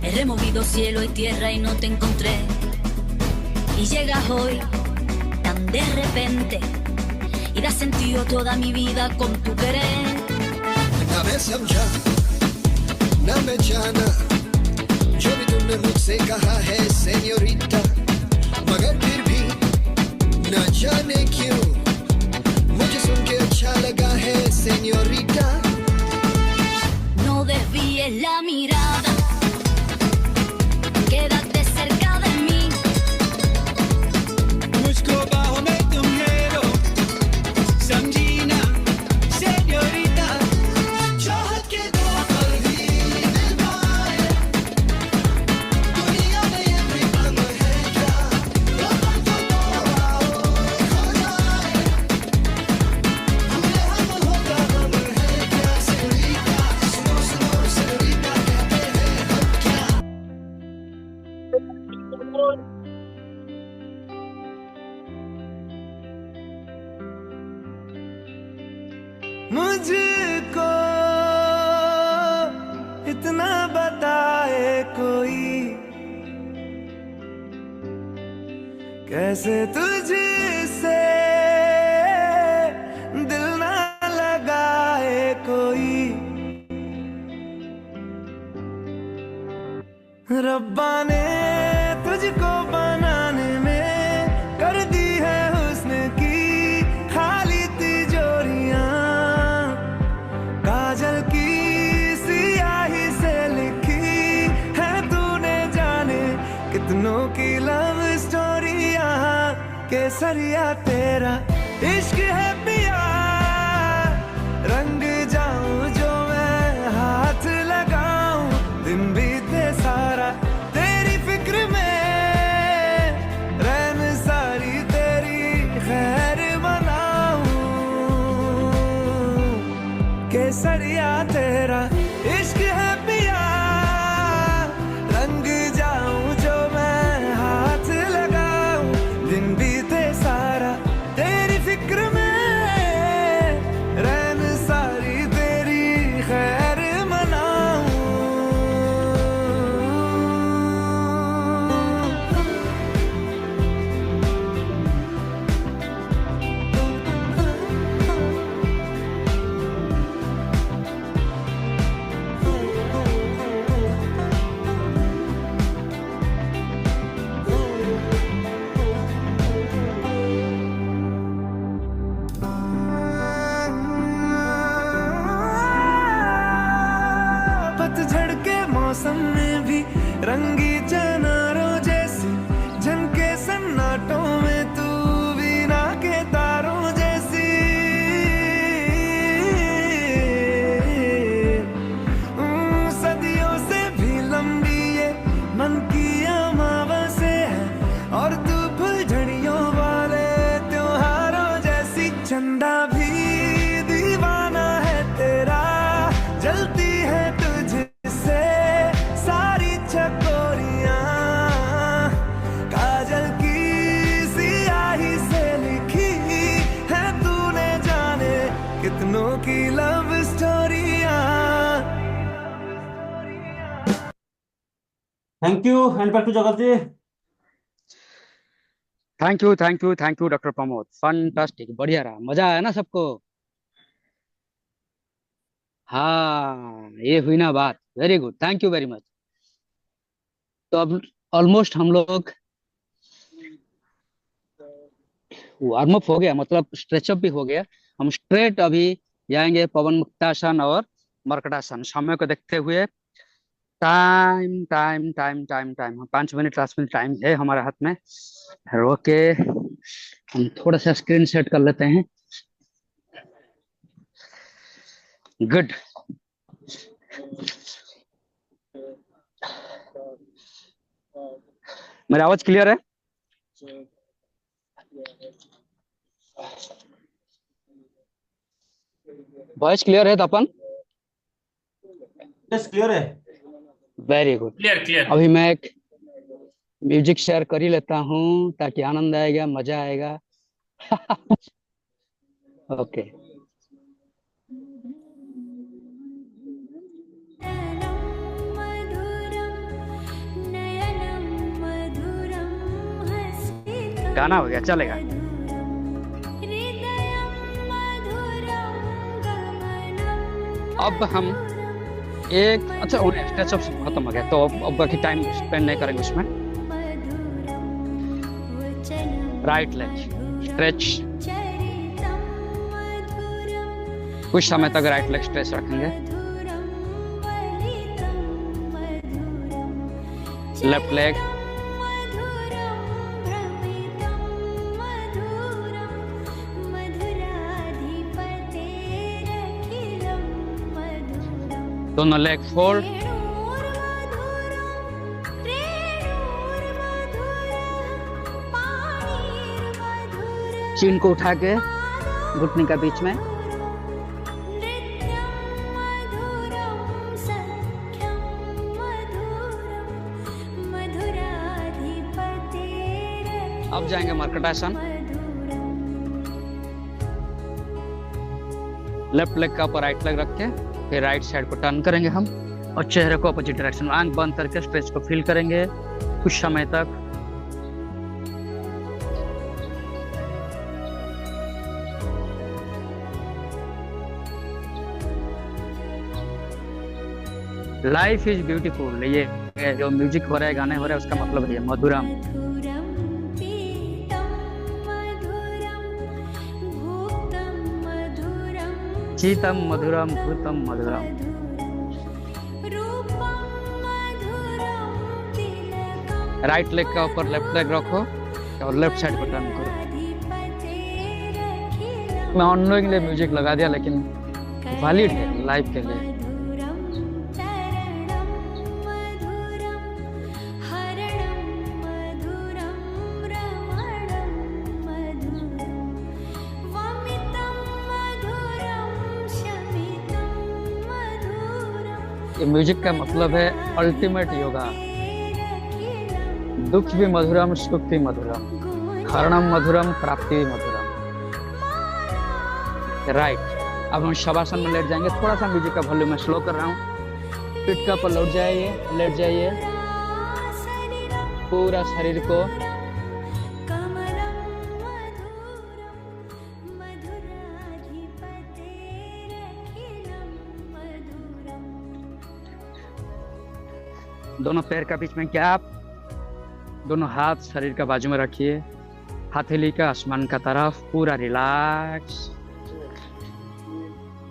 He removido cielo y tierra y no te encontré. Y llegas hoy tan de repente y das sentido a toda mi vida con tu querer. ना मैं समझा ना मैं जाना जो भी तुमने मुझसे कहा है सेन्योरिटा, मगर फिर भी ना जाने क्यों मुझे सुन के अच्छा लगा है senorita. No desvíes la mirada, quédate cerca de mí. मुझको बाहों में तुम ले लो, समझी ना सेन्योरिटा. चाहत के दो पल भी दिल पाए, दुनिया में ये भी गम है क्या, दो पल तो आओ खो जाए, भूले हम होगा गम है क्या सेन्योरिटा. सुनो सुनो सेन्योरिटा कहते हैं हम क्या. मुझको इतना बताए कोई, कैसे तुझसे दिल ना लगाए कोई. रब्बा ने तुझको बनाने में कर दी है हुस्न की खाली तिजोरियां, काजल की सियाही से लिखी है तूने जाने कितनों की लव स्टोरियां. केसरिया तेरा इश्क है पिया, रंग जाऊं जो मैं हाथ लगाऊं, दिन बीते सारा तेरी फिक्र में, रैन सारी तेरी खैर मनाऊं. केसरिया तेरा इश्क है पिया, रंग जाऊं जो मैं हाथ लगाऊं, दिन बीते सारा तेरी फिक्र में, रैन सारी तेरी खैर मनाऊं. पतझड़ के मौसम में भी रंगी चनारों जैसी झनके सन्नाटों में तू बीना के तारों जैसी. सदियों से भी लंबी ये मन की अमावस्या है, और तू फुलझड़ियों वाले त्योहारों जैसी. चंदा भी दीवाना है तेरा, जलती है तुझसे सारी चकोरियां, काजल की सियाही से लिखी है तूने जाने कितनों की लव स्टोरियां. Thank you and back to Jagat ji. Thank you doctor Pramod. Fantastic, बढ़िया रहा, मजा आया ना सबको. हाँ, ये हुई ना बात. Very good, thank you very much. तो अब ऑलमोस्ट हम लोग वार्म अप हो गया, मतलब स्ट्रेचअप भी हो गया. हम स्ट्रेट अभी जाएंगे पवन मुक्तासन और मर्कटासन, समय को देखते हुए. Time time time time time 5 minute 10 minute time है हमारे हाथ में. ओके, हम थोड़ा सा स्क्रीन सेट कर लेते हैं. गुड. मेरा आवाज क्लियर है? वॉइस क्लियर है तपन? यस, क्लियर है. Very good. Clear clear. अभी मैं एक म्यूजिक शेयर कर ही लेता हूँ ताकि आनंद आएगा, मजा आएगा. ओके. गाना हो गया, चलेगा। अब हम एक अच्छा स्ट्रेच ऑफ खत्म हो गया, तो अब बाकी टाइम स्पेंड नहीं करेंगे उसमें। राइट लेग स्ट्रेच, कुछ समय तक राइट लेग स्ट्रेच रखेंगे। लेफ्ट लेग, दोनों लेग फोल्ड, चीन को उठा के घुटने का बीच में, अब जाएंगे मर्कटासन। लेफ्ट लेग का ऊपर राइट लेग रख के फिर राइट साइड को टर्न करेंगे हम, और चेहरे को अपोजिट डायरेक्शन में आंख बंद करके स्ट्रेच को फील करेंगे कुछ समय तक। लाइफ इज ब्यूटीफुल, ये जो म्यूजिक हो रहा है, गाने हो रहे हैं, उसका मतलब है मधुरम। शीतम मधुरम भूतम मधुरम। राइट लेग का ऊपर लेफ्ट लेग रखो और लेफ्ट साइड को टर्न करो। मैं अननोइंगली म्यूजिक लगा दिया, लेकिन वैलिड है लाइफ के लिए। म्यूजिक का मतलब है अल्टीमेट योगा। दुख भी मधुरम, सुख भी मधुरम, हरणम मधुरम, प्राप्ति भी मधुरम। राइट, अब हम शवासन में लेट जाएंगे। थोड़ा सा म्यूजिक का वॉल्यूम मैं स्लो कर रहा हूँ। पीठ का ऊपर लौट जाइए, लेट जाइए, पूरा शरीर को दोनों पैर का बीच में गैप, दोनों हाथ शरीर का बाजू में रखिए, हथेली का आसमान का तरफ, पूरा relax.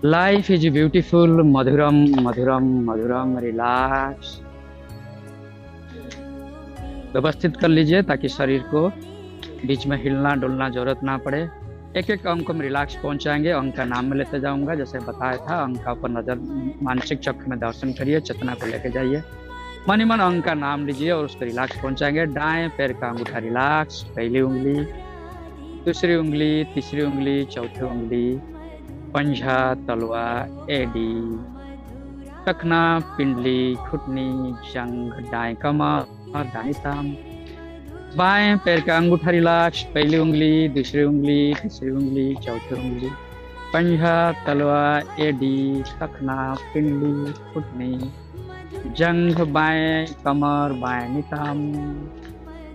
Life is beautiful, Madhuram Madhuram Madhuram, relax. व्यवस्थित कर लीजिए ताकि शरीर को बीच में हिलना डुलना जरूरत ना पड़े। एक एक अंग को हम रिलैक्स पहुंचाएंगे। अंग का नाम में लेते जाऊंगा, जैसे बताया था। अंग का ऊपर नजर, मानसिक चक्र में दर्शन करिए, चेतना को लेके जाइए। मन ही मन अंग का नाम लीजिए और उसको रिलैक्स पहुंचाएंगे। दाएं पैर का अंगूठा रिलैक्स, पहली उंगली, दूसरी उंगली, तीसरी उंगली, चौथी उंगली, पंजा, तलवा, एडी, टखना, पिंडली, घुटनी, जंघ, दाएं कमर, दाएं ताम। बाएं पैर का अंगूठा रिलैक्स, पहली उंगली, दूसरी उंगली, तीसरी उंगली, चौथी उंगली, पंजा, तलवा, एडी, टखना, पिंडली, घुटनी, जंघ, बाएं कमर, बाएं नितंब,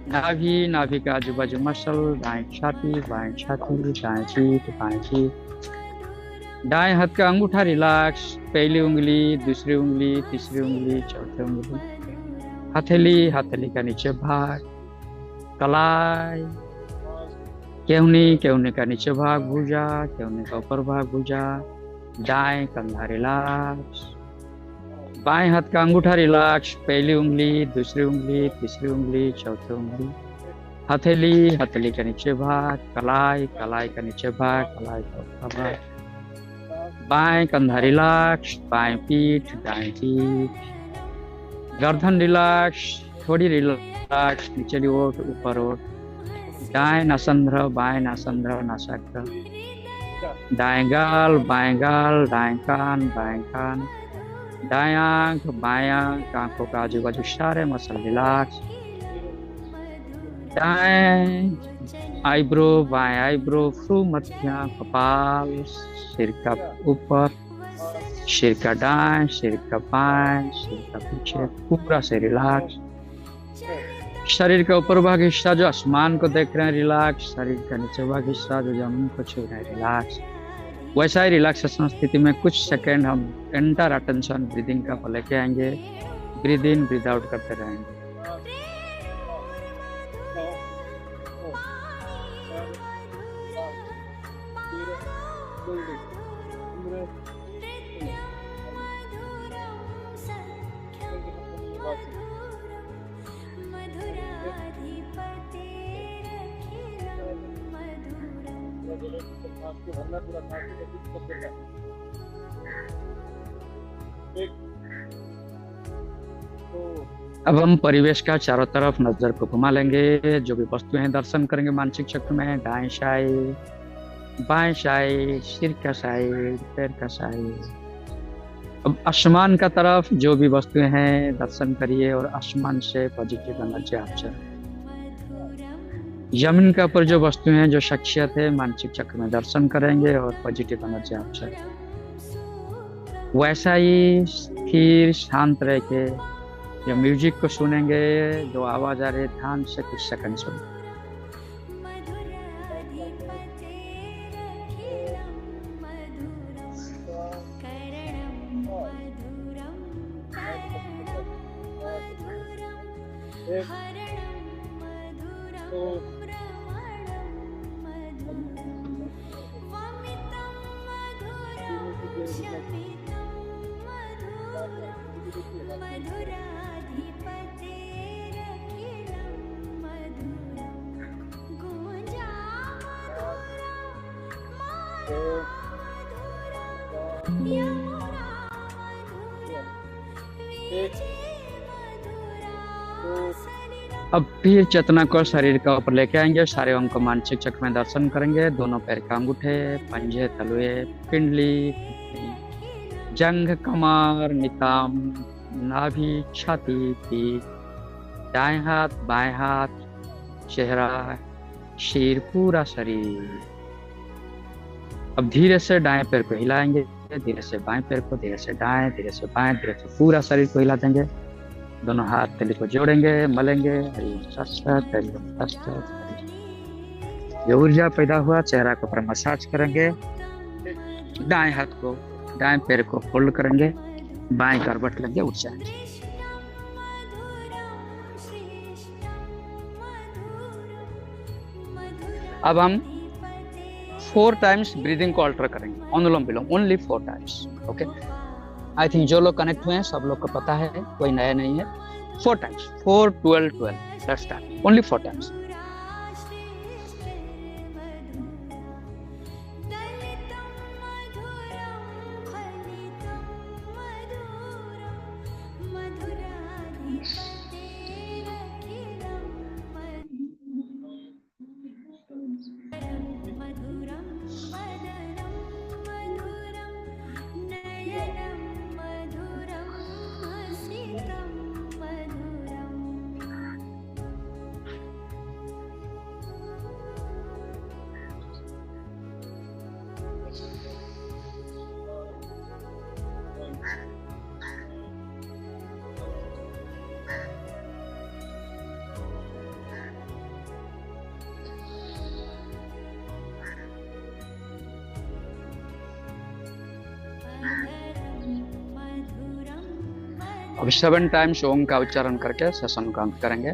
नाभि, नाभि का आजू बाजू मसल, दाएं छाती, बाएं छाती, दाएं पीठ, बाएं पीठ। दाएं हाथ का अंगूठा रिलैक्स, पहली उंगली, दूसरी उंगली, तीसरी उंगली, चौथी उंगली, हथेली, हथेली का नीचे भाग, कलाई, केहनी, केहनी का नीचे भाग भुजा, केहनी का ऊपर भाग भुजा। दाएं कंधा रिलैक्स, बाएं हाथ का अंगूठा रिलैक्स, पहली उंगली, दूसरी उंगली, तीसरी उंगली, चौथी उंगली, हथेली, हथेली का नीचे भाग, कलाई, कलाई का नीचे भाग, कलाई का ऊपर भाग। बाएं कंधा रिलैक्स, बाएं पीठ, दाएं पीठ, गर्दन रिलैक्स, थोड़ी रिलैक्स, नीचे ओठ, ऊपर ओठ। दाएं नासंद्र, बाएं नासंद्र, नासाग्र। दाएं गाल, बाएं गाल, दाएं कान, बाएं कान, दाएं आंख, बाएं आंख, आंखों का आजू बाजू सारे मसल रिलैक्स। दाएं आईब्रो, बाएं आईब्रो, फ्रू, मध्य, कपाल, सिर का ऊपर, सिर का दाएं, सिर का बाएं, सिर का पीछे, पूरा से रिलैक्स। शरीर का ऊपर भाग हिस्सा जो आसमान को देख रहे हैं रिलैक्स, शरीर का नीचे भाग हिस्सा जो जमीन को छू रहे हैं रिलैक्स। वैसा ही रिलैक्सेशन स्थिति में कुछ सेकंड हम एंटर अटेंशन ब्रीदिंग का पर लेके आएंगे। ब्रीद इन ब्रीद आउट करते रहेंगे। अब हम परिवेश का चारों तरफ नजर को घुमा लेंगे। जो भी वस्तुएं हैं दर्शन करेंगे मानसिक चक्र में। दाएं साइड, बाएं साइड, सिर का साइड, पैर का साइड। अब आसमान का तरफ जो भी वस्तुएं हैं दर्शन करिए और आसमान से पॉजिटिव एनर्जी ऑब्जर्व। जमीन के ऊपर जो वस्तुएं हैं जो शख्सियत है मानसिक चक्र में दर्शन करेंगे और पॉजिटिव एनर्जी ऑब्जर्व। वैसा ही स्थिर शांत रह के या म्यूजिक को सुनेंगे। जो आवाज आ रही है ध्यान से कुछ सेकंड सुन। अब फिर चेतना को शरीर का ऊपर लेके आएंगे। सारे अंग को मानसिक चक्र में दर्शन करेंगे। दोनों पैर का अंगूठे, पंजे, तलवे, पिंडली, जंघ, कमर, नितंब, नाभि, छाती, पीठ, दाएं हाथ, बाएं हाथ, चेहरा, सिर, पूरा शरीर। अब धीरे से दाएं पैर को हिलाएंगे, धीरे से बाएं पैर को, धीरे से दाएं, धीरे से बाएं, धीरे से पूरा शरीर को हिला देंगे। दोनों हाथ तली को जोड़ेंगे, मलेंगे। हरिओम तत्सत, हरिओम तत्सत। जो ऊर्जा पैदा हुआ चेहरा को ऊपर मसाज करेंगे। दाएं हाथ को, दाएं पैर को फोल्ड करेंगे, बाएं करवट लेंगे, उठ जाएंगे। अब हम 4 टाइम्स ब्रीदिंग को अल्टर करेंगे। Anulom Vilom only 4 times. Okay, I think जो लोग कनेक्ट हुए हैं सब लोग को पता है, कोई नया नहीं है। 4 times, 4, 12, 12। Let's start. Only 4 times. अब 7 टाइम्स ओम का उच्चारण करके सेशन का अंत करेंगे।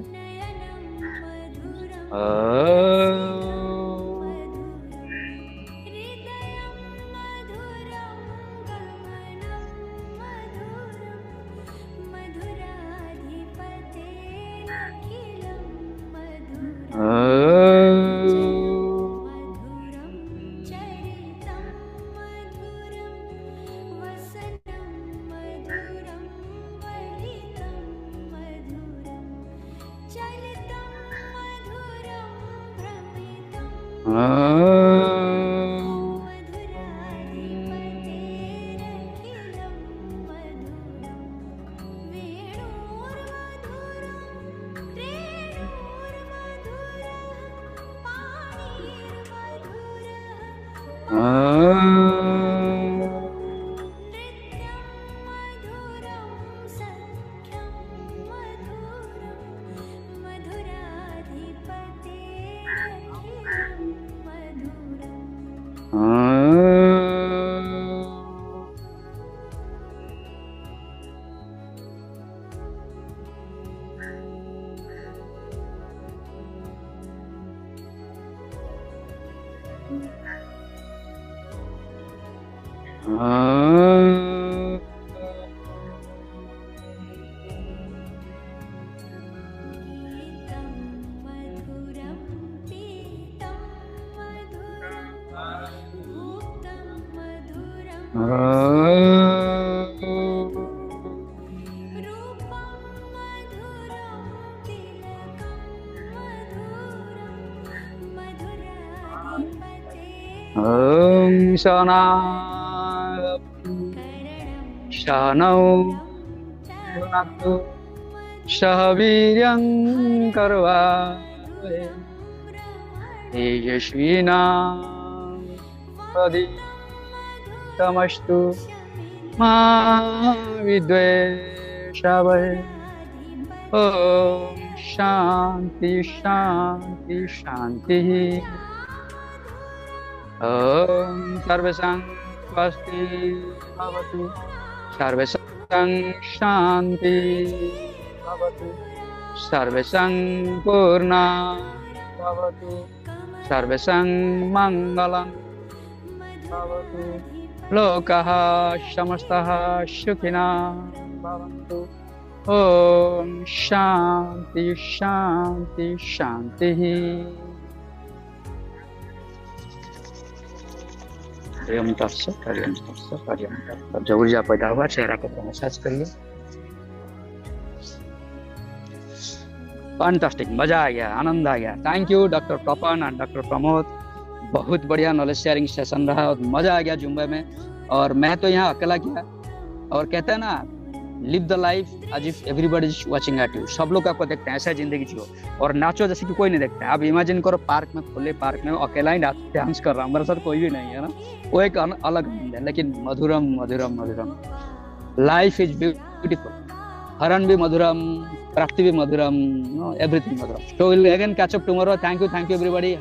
Om Shana Shanau Bhunaktu Shahaviryam Karvavai Tejasvina Paditamastu Ma Vidveshavai Om Shanti Shanti Shanti Om Sarvesang Swasti Bhavatu Sarvesang Shanti Bhavatu Sarvesang Purna Bhavatu Sarvesang Mangalam Bhavatu Lokaha Samastaha Sukhina Bhavantu Om Shanti Shanti Shanti Hariom तत्सत हरिओम तत्सत हरिओम तत्सत। जो ऊर्जा पैदा हुआ चेहरा को massage करिए। फैंटास्टिक, मजा आ गया, आनंद आ गया। Thank you doctor Tapan and doctor Pramod, बहुत बढ़िया नॉलेज शेयरिंग सेशन रहा और मजा आ गया जुम्बे में। और मैं तो यहाँ अकेला किया, और कहते हैं ना live the life as if everybody is watching at you. सब लोग आपको देखते हैं, ऐसा जिंदगी जियो और नाचो जैसे कि कोई नहीं देखता है। आप इमेजिन करो पार्क में, खुले पार्क में अकेला ही डांस कर रहा हूँ, मेरे साथ कोई भी नहीं है ना, वो एक अलग आनंद है। लेकिन मधुरम मधुरम मधुरम, लाइफ इज ब्यूटीफुल। हरण भी मधुरम, प्राप्ति भी मधुरम, everything Madhuram. So we'll again catch up tomorrow. Thank you everybody.